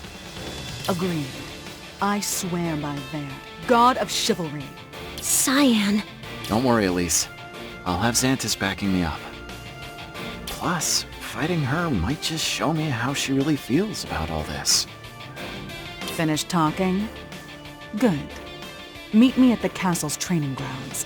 Agreed. I swear by Vare, god of chivalry. Cyan. Don't worry, Elise. I'll have Zantis backing me up. Plus, fighting her might just show me how she really feels about all this. Finished talking? Good. Meet me at the castle's training grounds.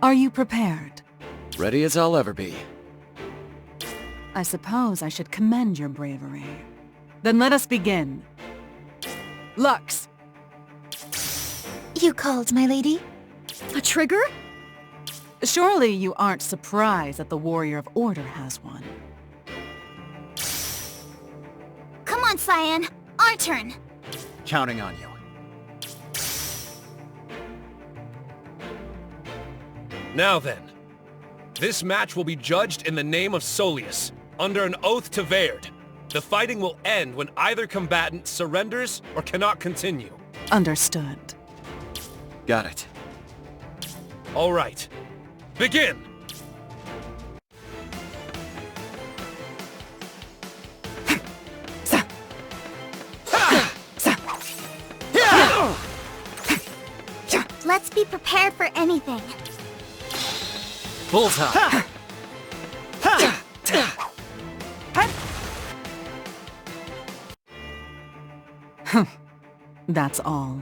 Are you prepared? Ready as I'll ever be. I suppose I should commend your bravery. Then let us begin. Lux! You called, my lady? A trigger? Surely you aren't surprised that the Warrior of Order has one. Come on, Cyan. Our turn. Counting on you. Now then, this match will be judged in the name of Soleus, under an oath to Verde. The fighting will end when either combatant surrenders or cannot continue. Understood. Got it. All right. Begin! Let's be prepared for anything. Bullseye! That's all.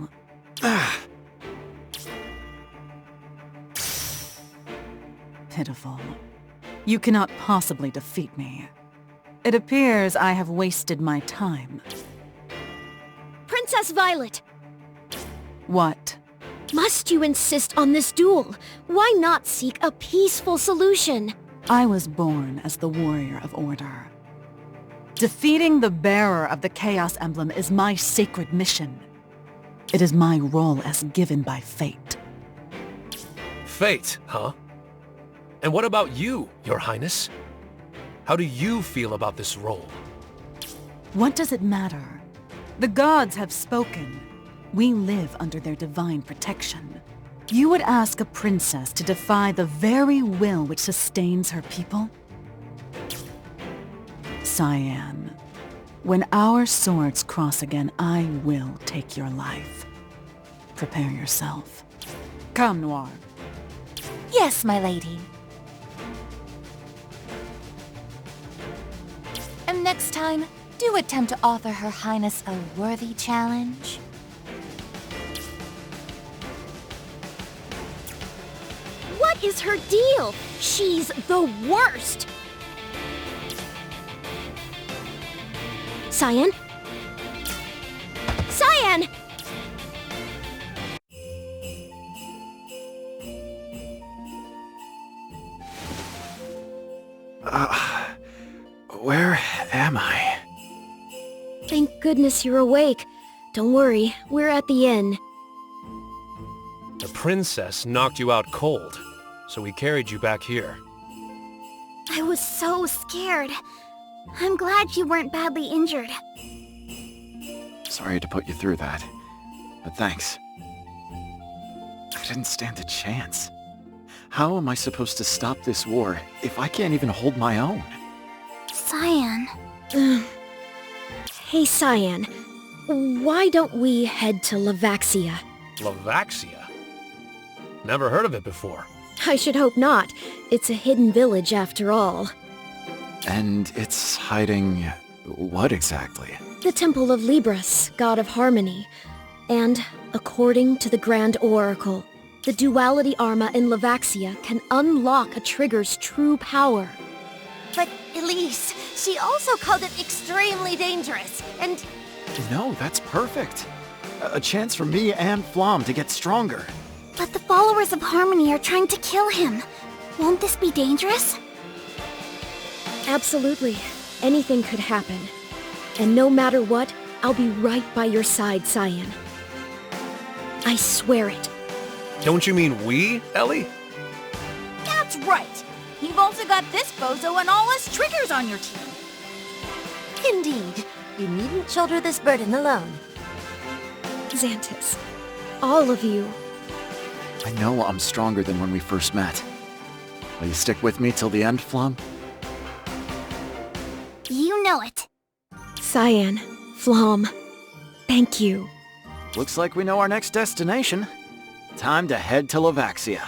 Pitiful. You cannot possibly defeat me. It appears I have wasted my time. Princess Violet! What? Must you insist on this duel? Why not seek a peaceful solution? I was born as the Warrior of Order. Defeating the bearer of the Chaos Emblem is my sacred mission. It is my role as given by fate. Fate, huh? And what about you, Your Highness? How do you feel about this role? What does it matter? The gods have spoken. We live under their divine protection. You would ask a princess to defy the very will which sustains her people? Cyan, when our swords cross again, I will take your life. Prepare yourself. Come, Noir. Yes, my lady. And next time, do attempt to offer Her Highness a worthy challenge. What is her deal? She's the worst! Cyan? Cyan! Where am I? Thank goodness you're awake. Don't worry, we're at the inn. The princess knocked you out cold, so we carried you back here. I was so scared. I'm glad you weren't badly injured. Sorry to put you through that, but thanks. I didn't stand a chance. How am I supposed to stop this war if I can't even hold my own? Cyan. Hey, Cyan. Why don't we head to Lavaxia? Lavaxia? Never heard of it before. I should hope not. It's a hidden village after all. And it's hiding... what exactly? The Temple of Libris, god of harmony. And, according to the Grand Oracle, the duality Arma in Lavaxia can unlock a trigger's true power. But Elise, she also called it extremely dangerous, and... No, that's perfect. A chance for me and Flom to get stronger. But the followers of Harmony are trying to kill him. Won't this be dangerous? Absolutely. Anything could happen. And no matter what, I'll be right by your side, Cyan. I swear it. Don't you mean we, Ellie? That's right. You've also got this bozo and all his triggers on your team. Indeed, you needn't shoulder this burden alone. Zantis, all of you. I know I'm stronger than when we first met. Will you stick with me till the end, Flom? You know it. Cyan, Flom, thank you. Looks like we know our next destination. Time to head to Lavaxia.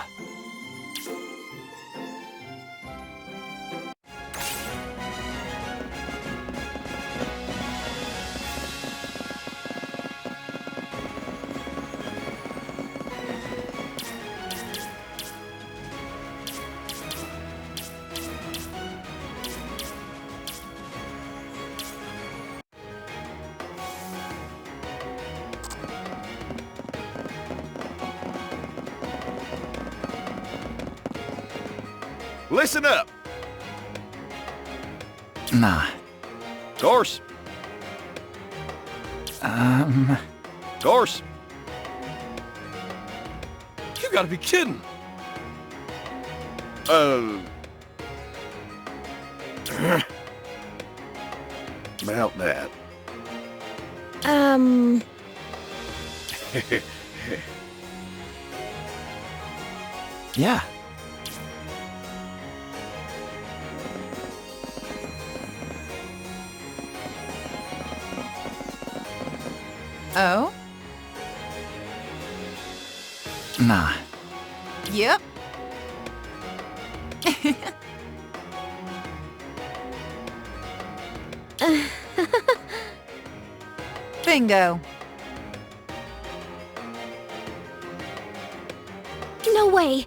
Listen up. Nah. Course. Course. You gotta be kidding. About that. Yeah. Oh? Nah. Yep. Bingo. No way.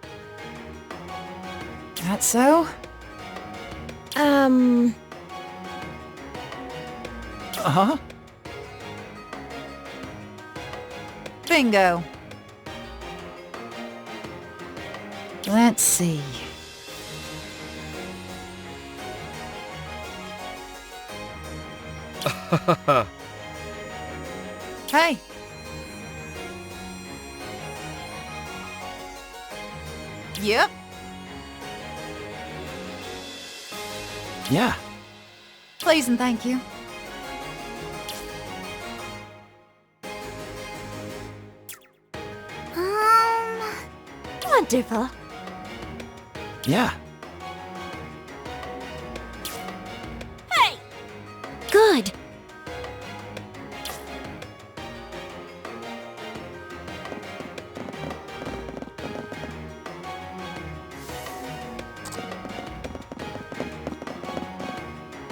That so? Uh-huh. Bingo. Let's see. Hey. Yep. Yeah. Please and thank you. Wonderful. Yeah. Hey! Good.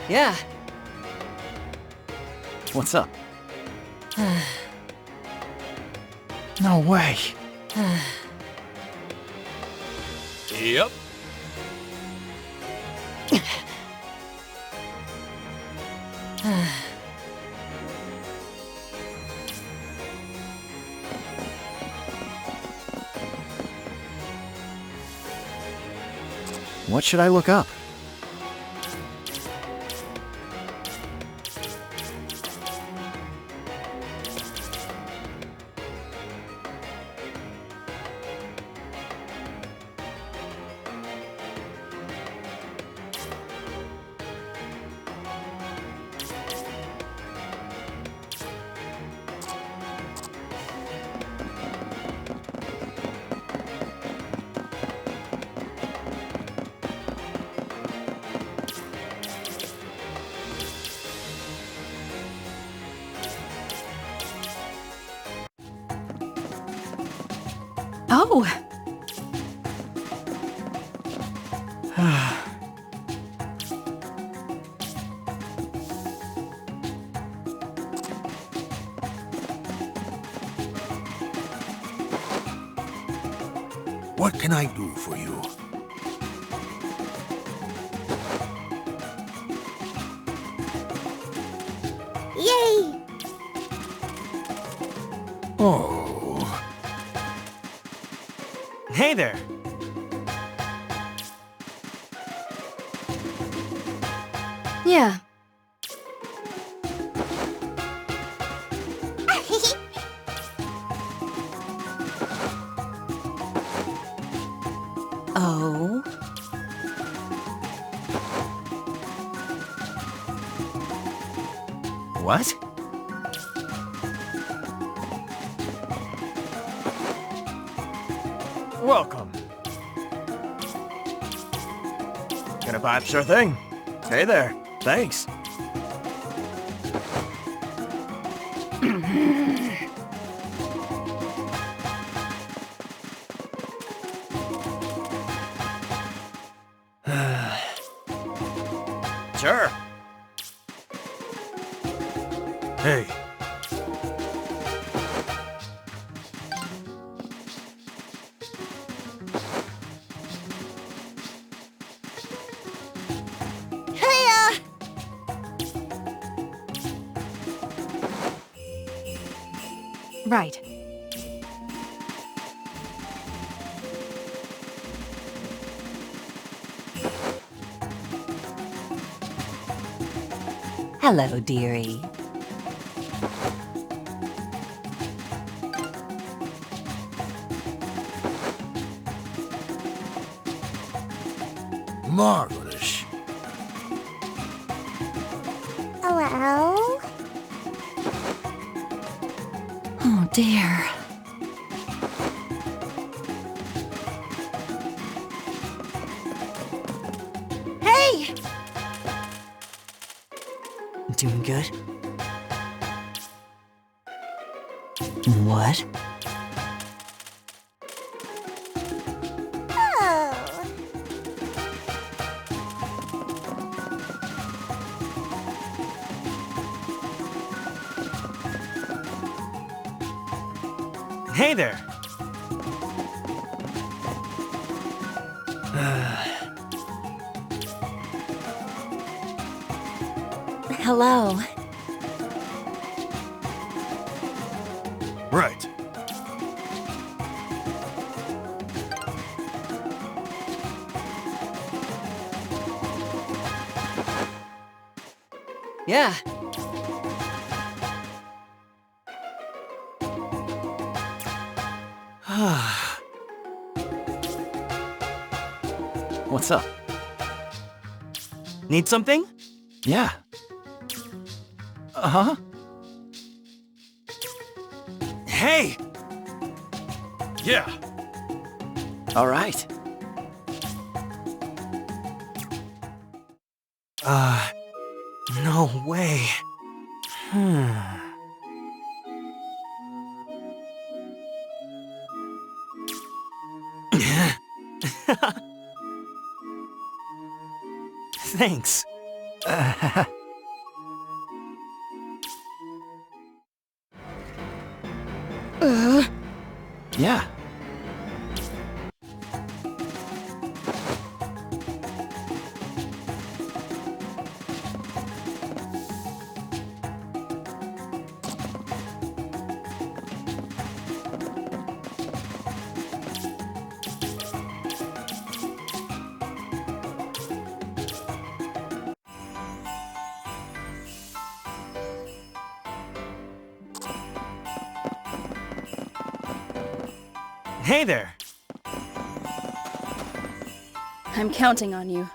Yeah. What's up? No way. Yep. What should I look up? Whew! What can I do for you? Yay! Oh. Hey there! Yeah. Oh? What? Welcome. Gonna buy? Sure thing. Hey there. Thanks. Sure. Hey. Hiya! Right. Hello, dearie. Marvelous. Hello? Oh dear. Hey! Doing good? What? Oh. Hey there! Hello. Right. Yeah. What's up? Need something? Yeah. Uh-huh. Hey! Yeah. All right. No way. Thanks. Yeah. Hey there! I'm counting on you.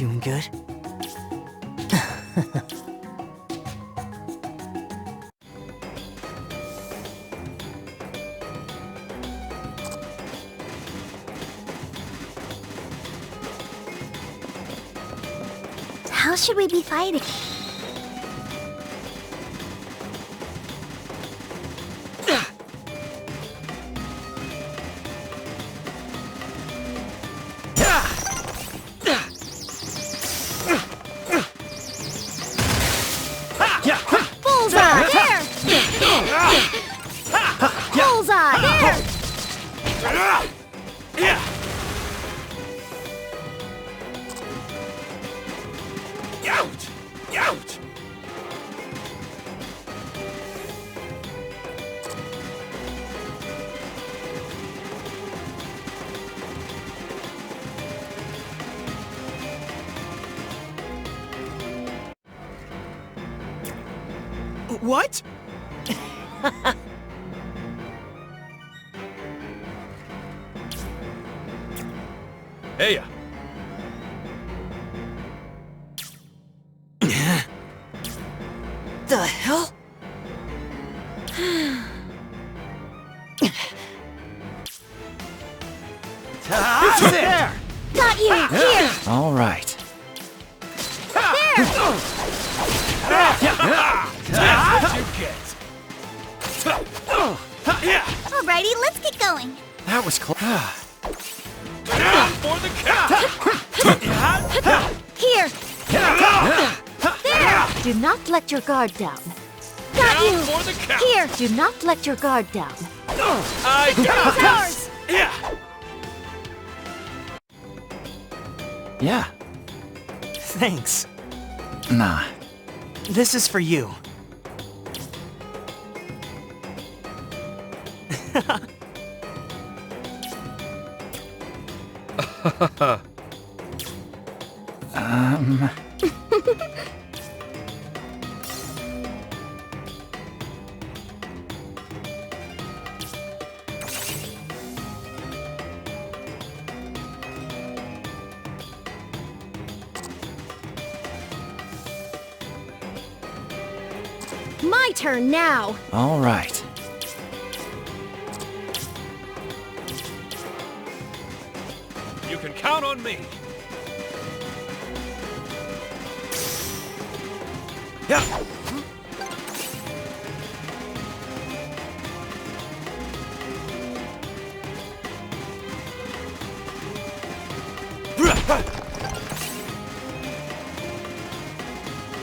Doing good? How should we be fighting? Bullseye! There! Bullseye! There! Ouch! Ouch! What? Hey! The hell? There! Got you! Here! All right. There! That's what you get! Alrighty, let's get going. That was close. Down for the count! Here! There! Do not let your guard down. Got Down you! for the count! Here! Do not let your guard down. I got It's ours! this! Yeah! Yeah. Thanks. Nah. This is for you. My turn now. All right. You can count on me. Yeah!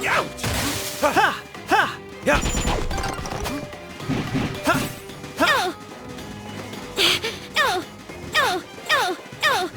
Ouch! Ha! Ha! Yeah! Oh! Oh! Oh! Oh! Oh!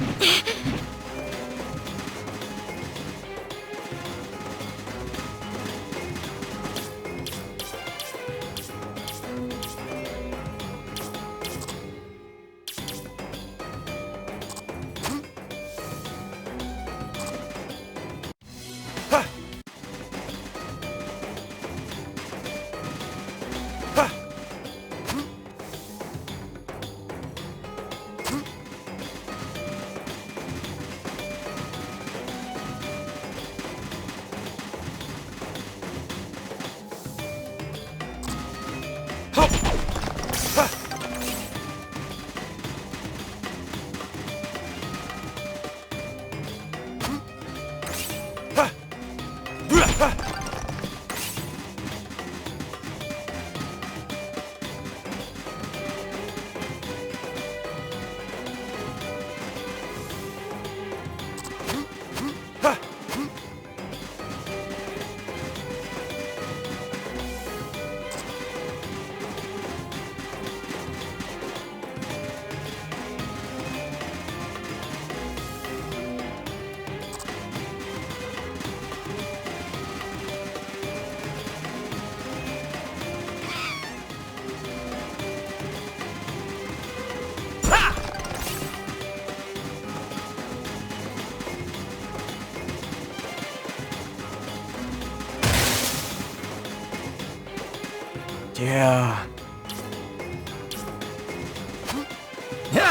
Yeah.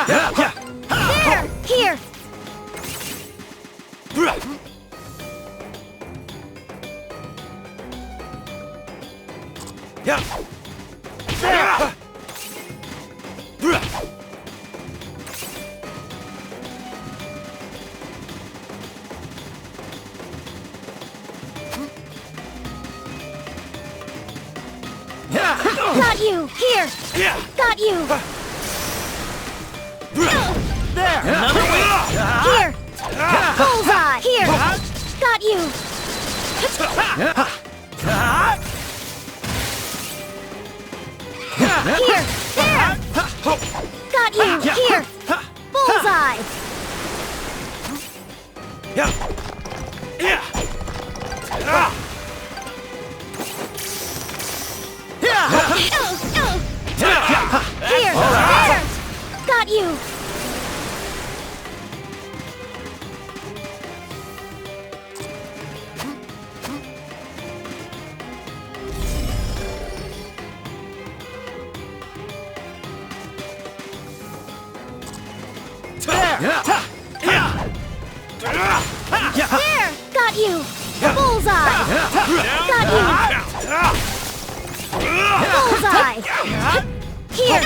There! Here! you! Here! Got you! There! Another way! Here! Bullseye! Here! Got you! Here! There! Got you! Here! Bullseye! Here! There! Got you! There! Got you! Bullseye! Got you! Bullseye! Here!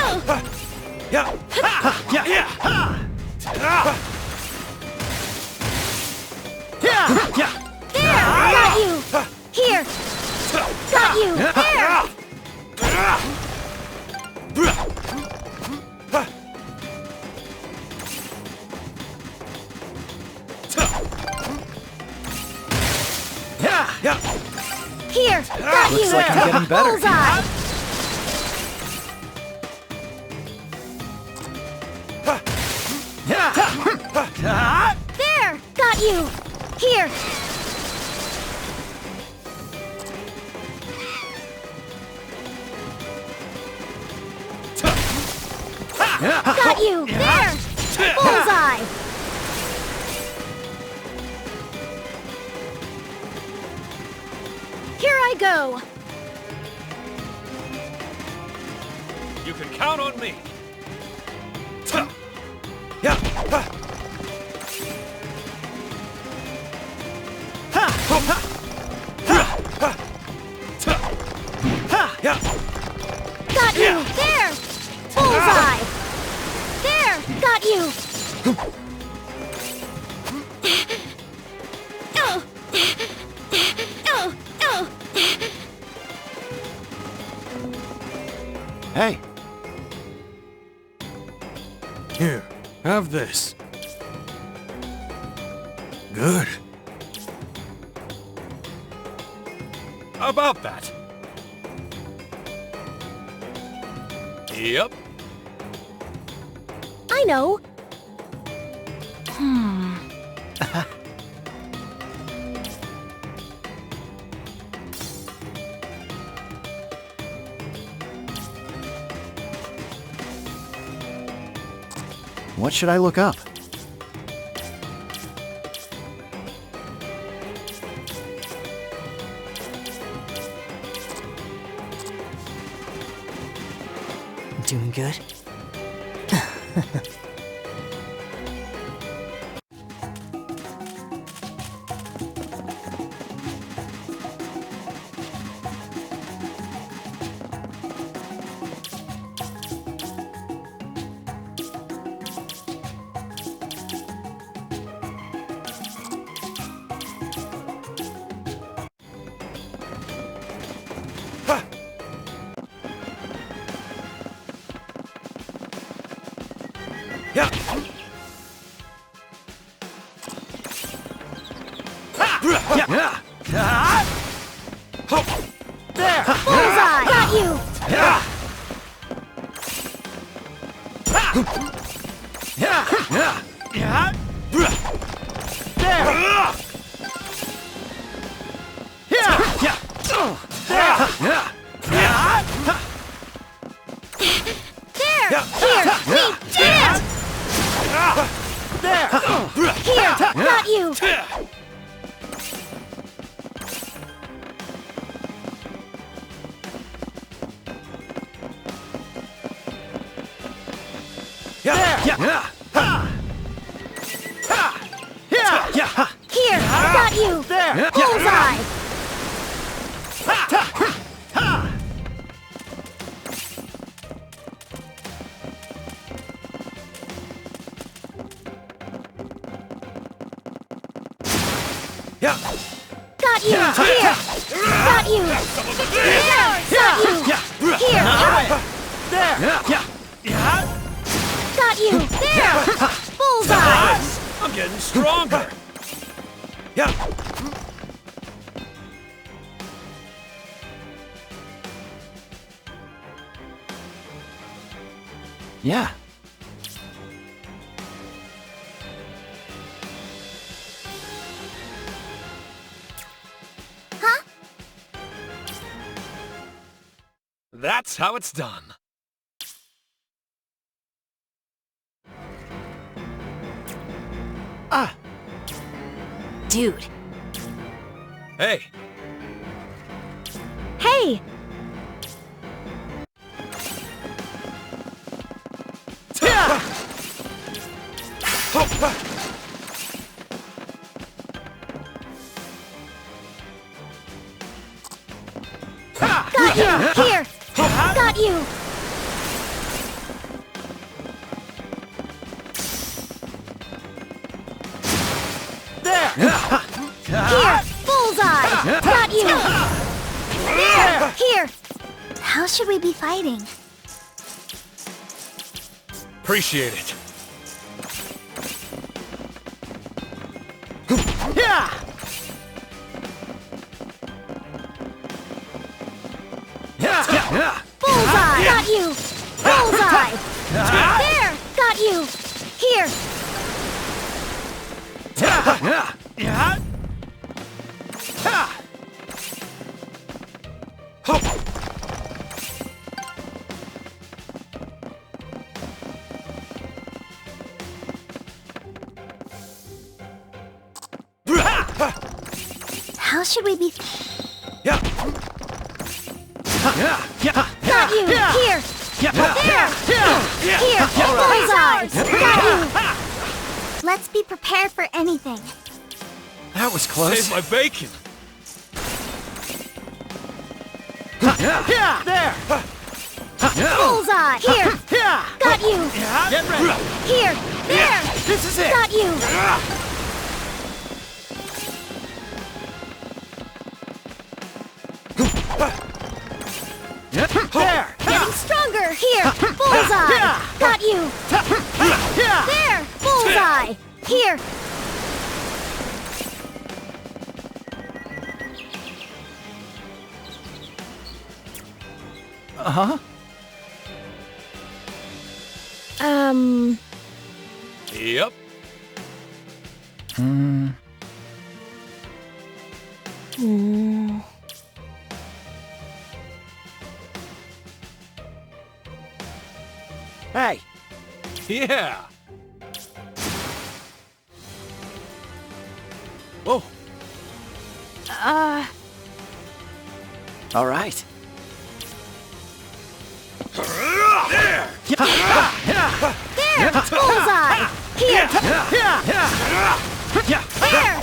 There! Got you! Here! Got you! There! Here! Got you! Looks like I'm getting better. Bullseye! There! Got you! Here! Got you! There! Bullseye! Here I go! You can count on me. Got you! There! Bullseye! There! Got you! Hey! Here, have this. Good. About that. Yep. I know! What should I look up? Doing good? There! Bullseye! Got you! There! Here! We did it! There! Here! Got you! Here! Got you! Bullseye! Got you! Here! Got you! Here! Got you! Here! There! Got you! There! Bullseye! I'm getting stronger. Yeah. Yeah. Huh? That's how it's done. Dude. Hey. Hey! Got you! Here! Got you! Here! Bullseye! Got you! There! Here! How should we be fighting? Appreciate it. Bullseye! Got you! Bullseye! There! Got you! Here! How should we be... Got you! Here! There! Here! Bullseye! Got you! Let's be prepared for anything. That was close. Save my bacon. Bullseye! Here! Got you! Get ready! Here! There! This is it! Got you! There! Getting stronger! Here! Bullseye! Got you! There! Bullseye! Here! Uh-huh. Yep. Hey! Yeah. Whoa. All right. There. There! Bullseye! Here! There!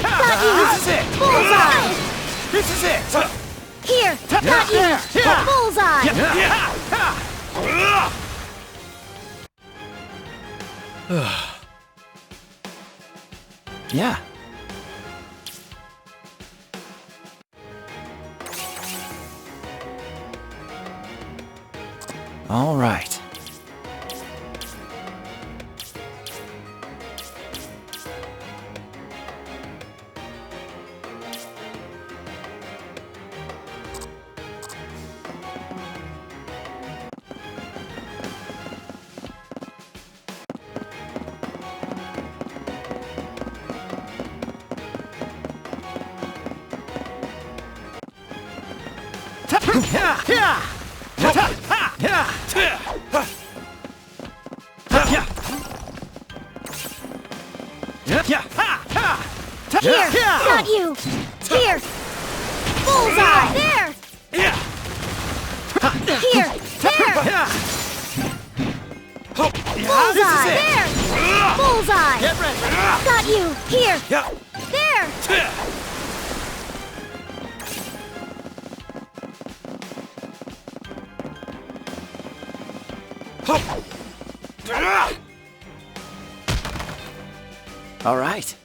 Got you! This is it! Bullseye! This is it! Here! Got you! Bullseye! Yeah. All right. Here! Got you! Here! Bullseye! There! Here! There! Bullseye! There! Bullseye! Get ready! Got you! Here! There! All right.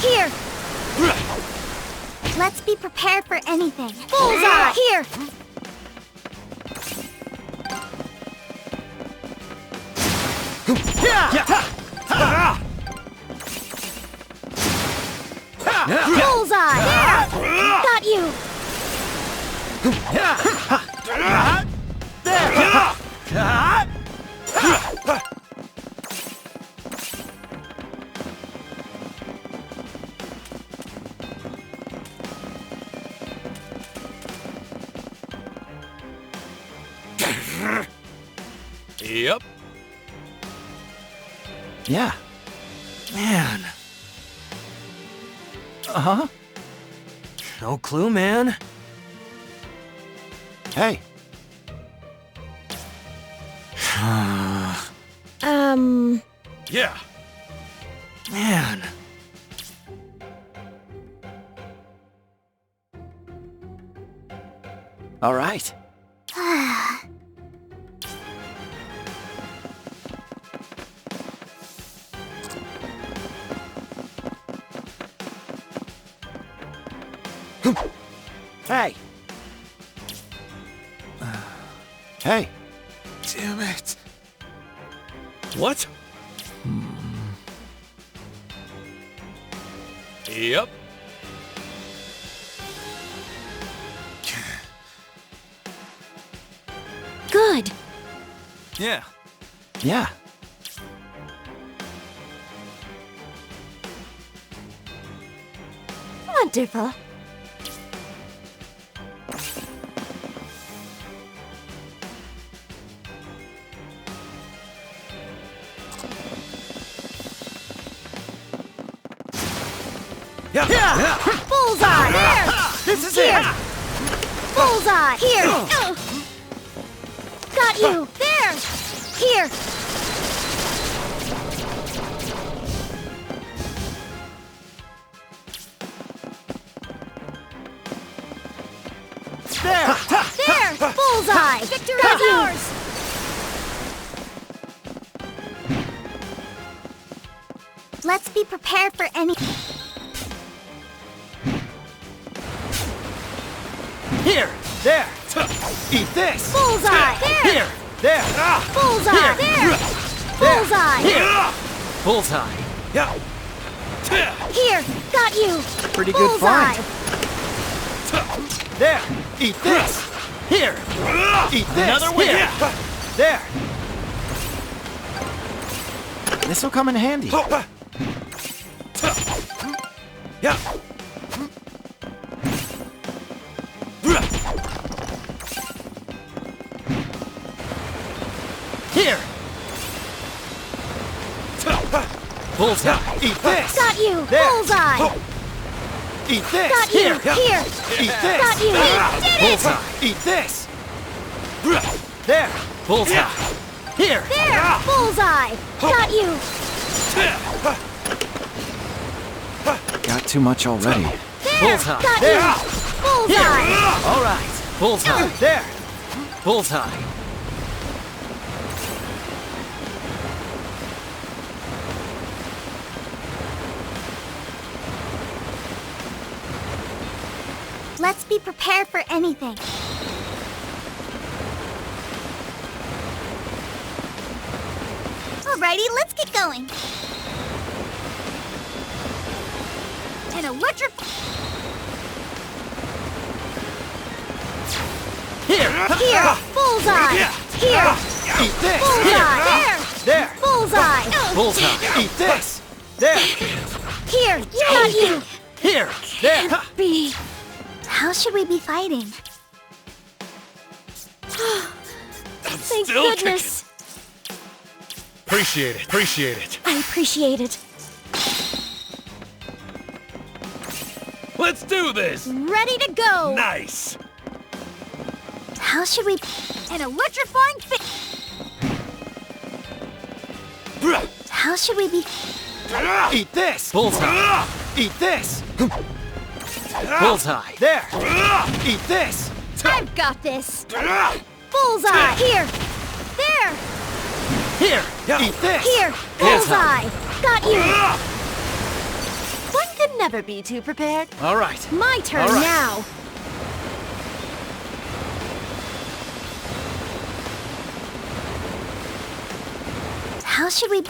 Here! Let's be prepared for anything. Bullseye! Here! Bullseye! There! Got you! Yep. Yeah. Man. Uh-huh. No clue, man. Hey. Yeah. Man. All right. Hey. Hey. Damn it. What? Yep. Good. Yeah. Yeah. Wonderful. Yeah! Bullseye! There! This is Here! it! Bullseye! Here! Got you! There! Here! There! There! Bullseye! Victory is ours! Let's be prepared for any... Here! There! Eat this! Bullseye! There! Here! There! Bullseye! There! Bullseye! Here! Bullseye. Yeah! Here! Got you! Pretty good Bullseye! find. There! Eat this! Here! Eat this! Another win! Here! There! This'll come in handy. Yeah! Here! Bullseye. Eat this! Got you! There. Bullseye! Eat this! Got you! Here! Here! Eat this! Got you! Did it! Bullseye. Eat this! There! Bullseye. Here! There! Bullseye! Got you! Got too much already. There! Bullseye. Got There. you! Bullseye! All right. Bullseye. There! Bullseye. Let's be prepared for anything. Alrighty, let's get going. An electric... Here! Here! Bullseye! Here! Eat this! Bullseye! There! There! Bullseye! Bullseye. Eat this! There! Here! Got you! Here! There! B. How should we be fighting? Thank Still goodness! Appreciate it. Appreciate it. I appreciate it. Let's do this. Ready to go! Nice. How should we... An electrifying fit... How should we be... Eat this! Bullseye. Eat this! Bullseye. There! Eat this! I've got this! Bullseye! Here! There! Here! Eat this! Here! Bullseye! Got you! One could never be too prepared. All right. My turn now! How should we...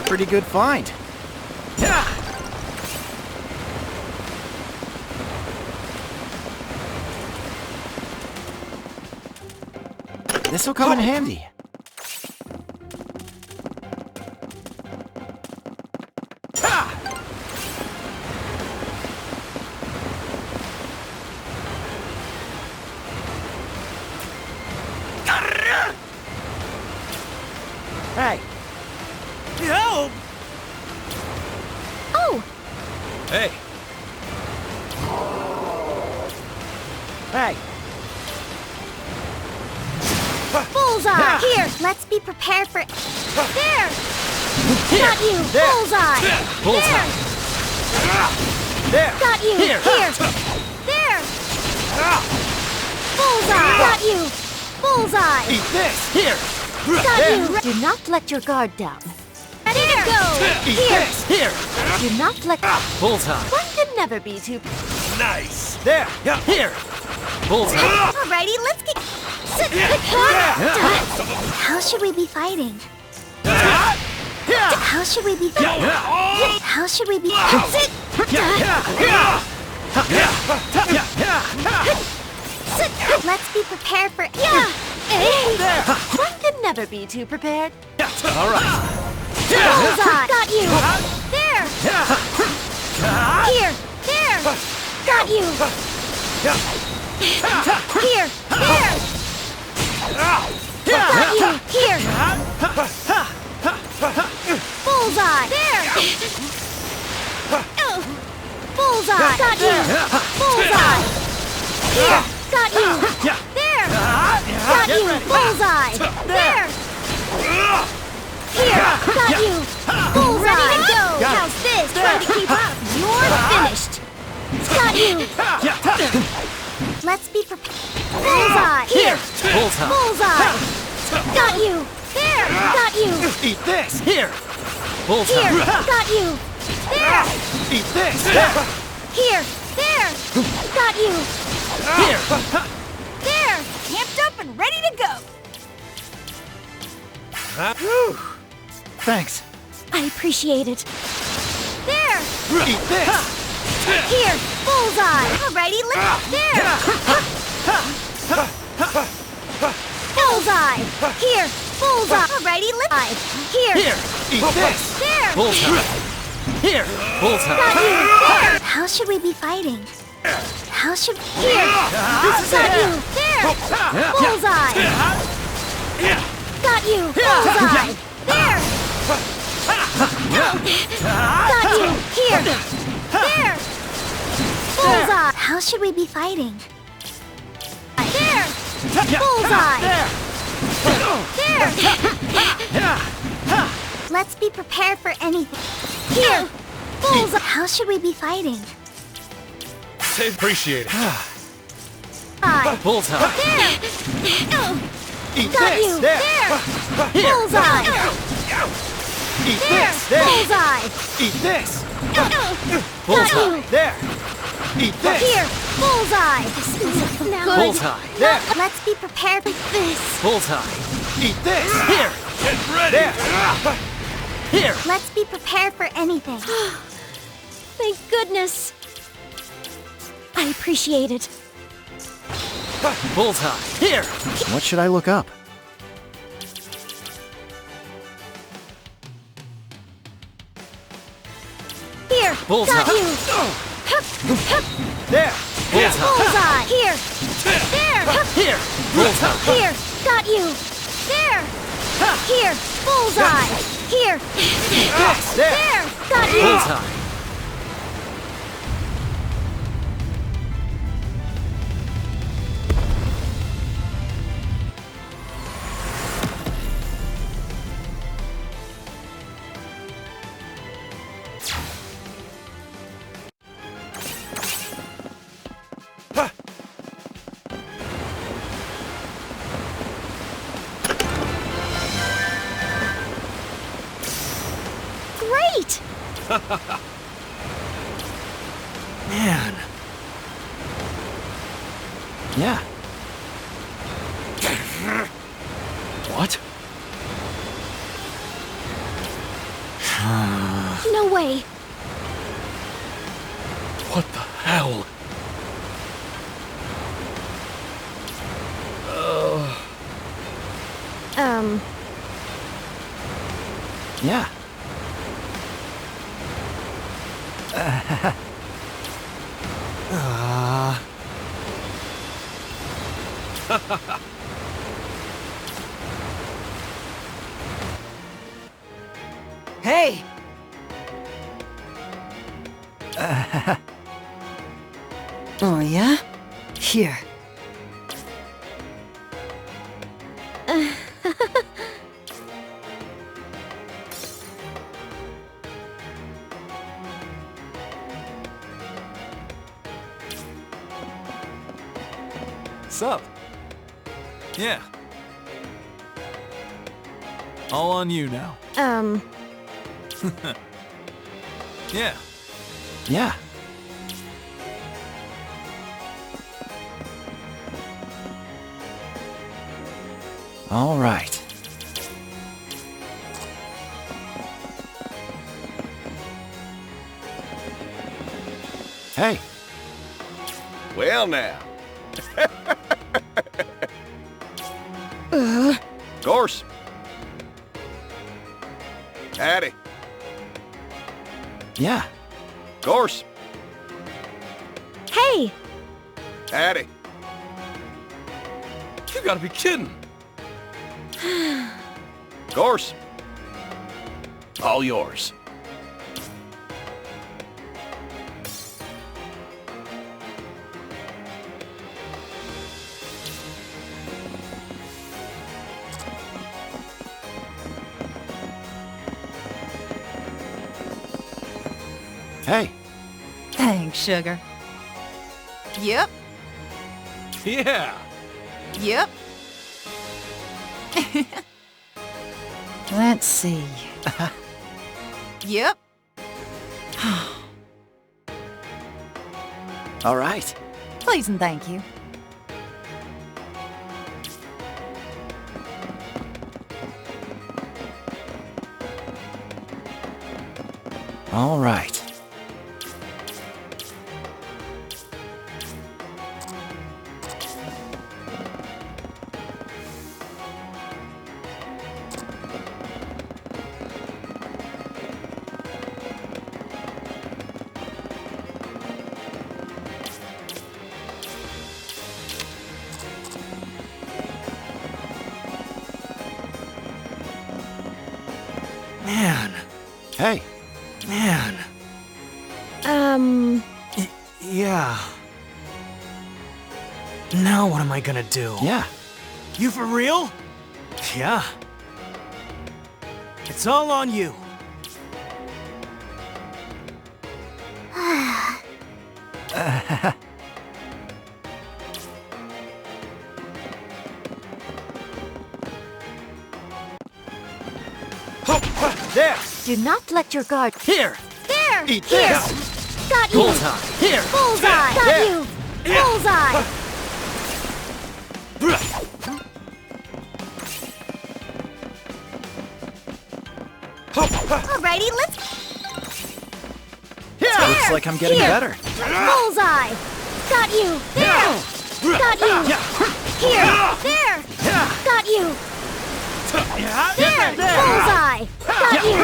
Pretty good find. Yeah! This'll come in handy. Hey! Help! Oh! Hey, Hey! Bullseye! Here, let's be prepared for... There! Here! Got you! There! Bullseye! Bullseye! There! Got you! Here! There! Bullseye! Got you! Bullseye! Eat this! Here! Got There! you! Do not let your guard down. Ready to go! Eat this! Here! Do not let... Bullseye! One could never be too... Nice! There! Here! Bullseye! Alrighty, let's get... How should we be fighting? How should we be fighting? How should we be... Let's be prepared for... One could never be too prepared. All right. Bullseye! Got you! There! Here! There! Got you! Here! There! Got you! Here! Bullseye! There! Bullseye! Got you! Bullseye! Here! Got you! There! Got you! Bullseye! There! Here! Got you! Bullseye! Ready to go! How's this? Trying to keep up! You're finished! Got you! Let's be prepared. Bullseye! Here! Bullseye! Bullseye! Got you! There! Got you! Eat this! Here! Bullseye! Here! Got you! There! Eat this! There! Here! There! Got you! Here! There! Camped up and ready to go! Thanks. I appreciate it. There! Eat this! Here! Bullseye! Alrighty, let's... There! Bullseye! Here! Bullseye! Alrighty, let's... Here! Here! Eat this! There! Bullseye! Here! Bullseye! Got you! There! How should we be fighting? How should... Here! Got you! There! Bullseye! Got you! Bullseye! There! Got you! Here! There! Bullseye! How should we be fighting? There! Bullseye! There! Let's be prepared for anything. Here! Bullseye! How should we be fighting? appreciate it. Bullseye! There! Eat Got this! you! There! There! Bullseye! Eat There! this! There! Bullseye! Eat this! Got Bullseye! you! There! Eat this! Here! Bullseye! Now, Bullseye! There! let's be prepared for this. Bullseye! Eat this! Here! Get ready! There! Here! Let's be prepared for anything. Thank goodness! I appreciate it. Bullseye! Here! What should I look up? Here! Bullseye! Got you! There! Bullseye! Bullseye! Here! There! Here! Bullseye! Here! Got you! There! Here! Bullseye! Here! Yes! There! There! Got you! Bullseye! Man. Yeah. What? No way. What the hell? Yeah. Hey! Oh, yeah? Here. Sup? Yeah. All on you now. Yeah. Yeah. All right. Hey. Well now. Course. Howdy. Yeah. Course. Hey! Howdy. You gotta be kidding. Course. All yours. Hey. Thanks, sugar. Yep. Yeah. Yep. Let's see. Yep. All right. Please and thank you. All right. Man. Hey. Man. Yeah. Now what am I gonna do? Yeah. You for real? Yeah. It's all on you. There! Do not let your guard... Here! There! Eat Here! this! Got you! Bullseye! Here! Bullseye! Got There. you! Bullseye! Alrighty, let's... Yeah. Looks like I'm getting better. Bullseye! Got you! There! Got you! Here! There! Got you! There! Bullseye! Got you!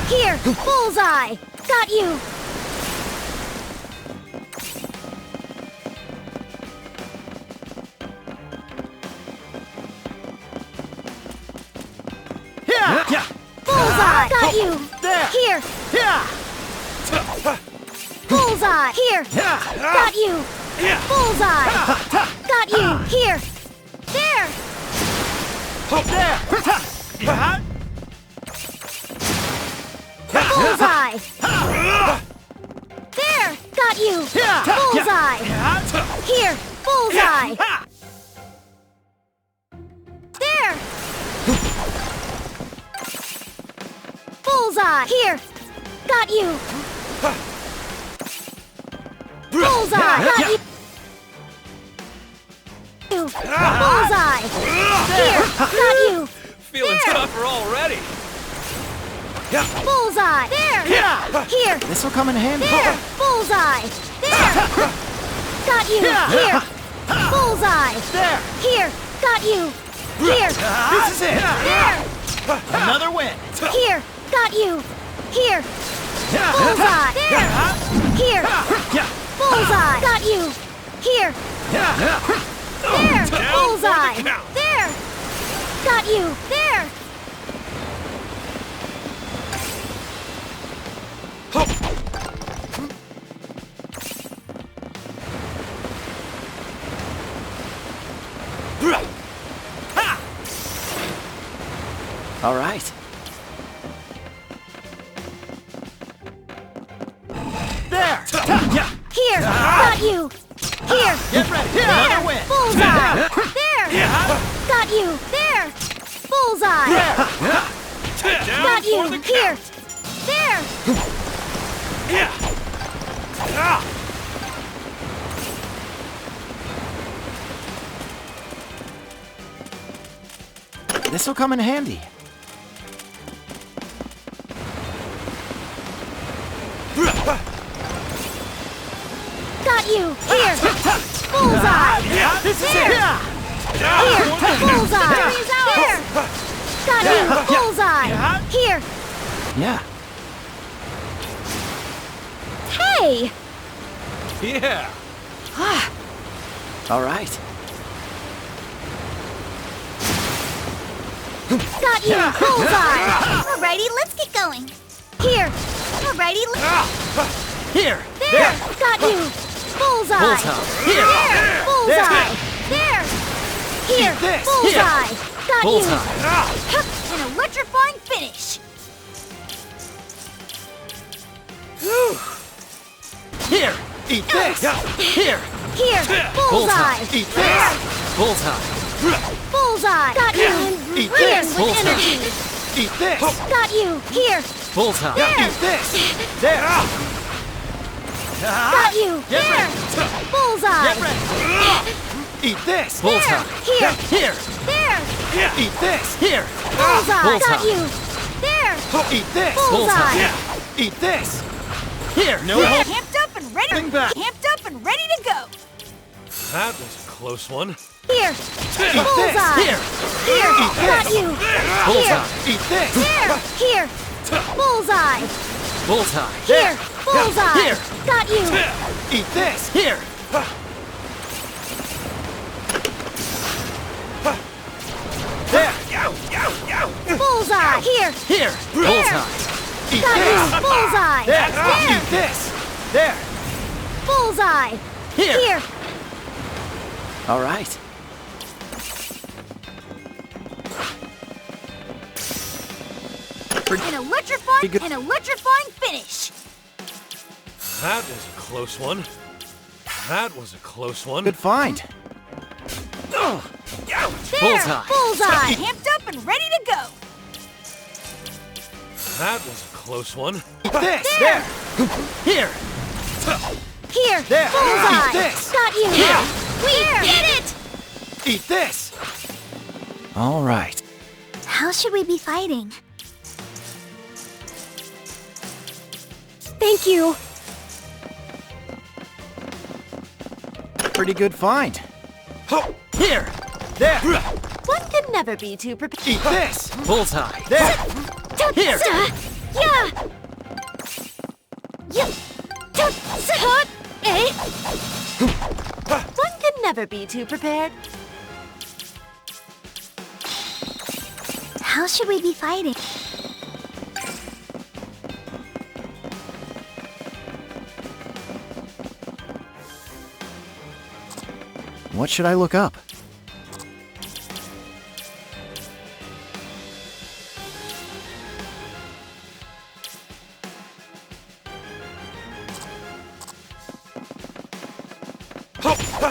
Here! Bullseye! Got you! Bullseye! Got you! There! Here! Bullseye! Here! Got you! Bullseye! Got you! Here! There! Bullseye! There! Got you! Bullseye! Here! Bullseye! There! Bullseye! Here! Got you! Bullseye! Got you! Bullseye! Here! Got you! Feeling tougher already. Bullseye! There! Here! This'll come in handy. There! Bullseye! There! Got you! Here! Bullseye! There! Here! Got you! Here! This is it! There! Another win! Here! Got you! Here! Bullseye! There! Here! Bullseye! Got you! Here! There! Bullseye! There! Got you! There! All right. There! Here! Got you! Here! Get ready! There! Another win! Bullseye! There! Got you! There! Bullseye! Got you! Here! There! This'll come in handy. Got you! Here! Bullseye! This is There! it! Here! Bullseye! There! Got you! Bullseye! Here! Yeah. Hey! Yeah. All right. Got you! Bullseye! Alrighty, let's get going. Here! Alrighty, Here! There! Got you! Bullseye! Bullseye! Here! There! Bullseye! There! Here! Eat this! Bullseye! Got Bullseye! An electrifying finish. Here! Eat this! Here! Here! Bullseye! Eat this! Bullseye! Bullseye! Got you! Eat Here! this! With Bullseye! energy! Eat this! Got you! Here! Bullseye! There! Eat this! There! Got you! Get There! ready! Bullseye! Get ready! Eat this! There! Bullseye! Here! Here! There! Eat this! Here! Bullseye! Bullseye! Got you! There! Eat this! Bullseye! Eat this! Here! No There! hold! Camped up and ready. Bring back. Camped up and ready to go. That was a close one. Here! Eat Bullseye! this! Here! Here! Eat Got this! you! Bullseye! Eat this! There! Here! Bullseye! Bullseye! Here! Bullseye! Here! Got you! Eat this! Here! There! Bullseye! Here! Here! Bullseye! Eat Got this! you! Bullseye! There! There! Eat this! There! Bullseye! Here! Here! All right. An electrifying finish. That was a close one. That was a close one. Good find. There! Bullseye! Bullseye! Camped up and ready to go. That was a close one. Eat this! There! Here! Here! There! Bullseye! Eat this! Got you! Here! We did it! Eat this! All right. how should we be fighting? Thank you. Pretty good find. Here! There! One can never be too prepared. Eat this! Bullseye! There! Here! Yeah! One can never be too prepared. How should we be fighting? What should I look up?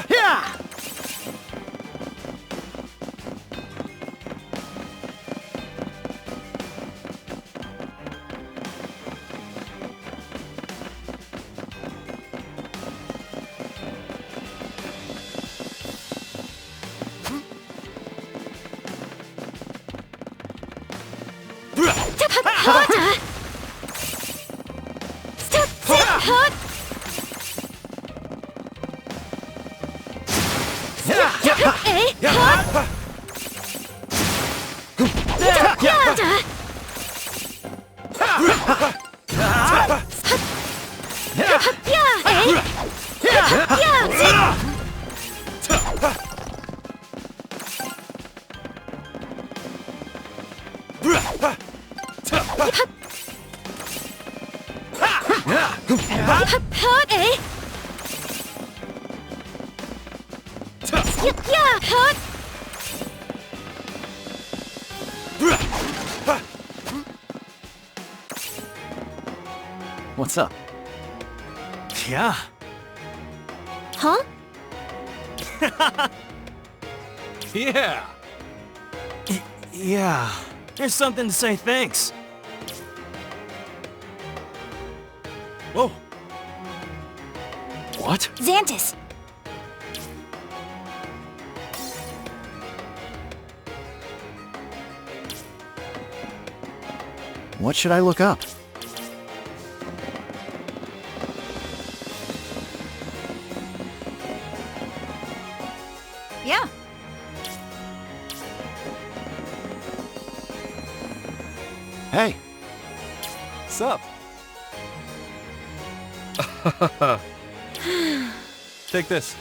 Yeah! What's up? Yeah. Huh? Yeah. Yeah. There's something to say thanks. Whoa. What? Zantis! What should I look up? Yeah. Hey. Sup? Take this.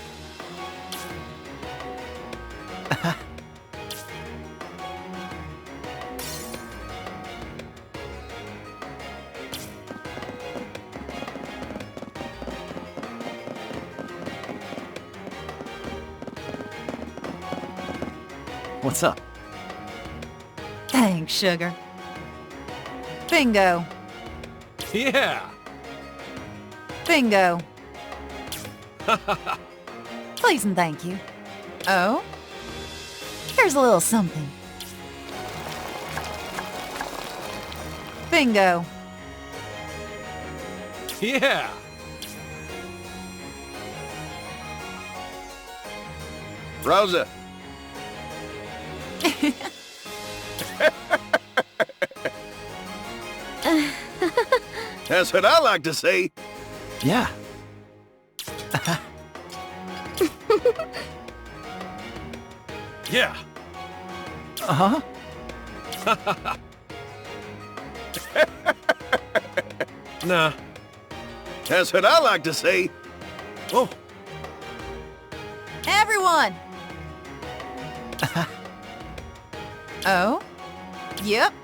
What's up? Thanks, sugar. Bingo. Yeah. Bingo. Please and thank you. Oh? Here's a little something. Bingo. Yeah. Rosa. That's what I like to see. Yeah. Yeah. Uh-huh. Nah. That's what I like to see. Oh. Everyone! Oh? Yep.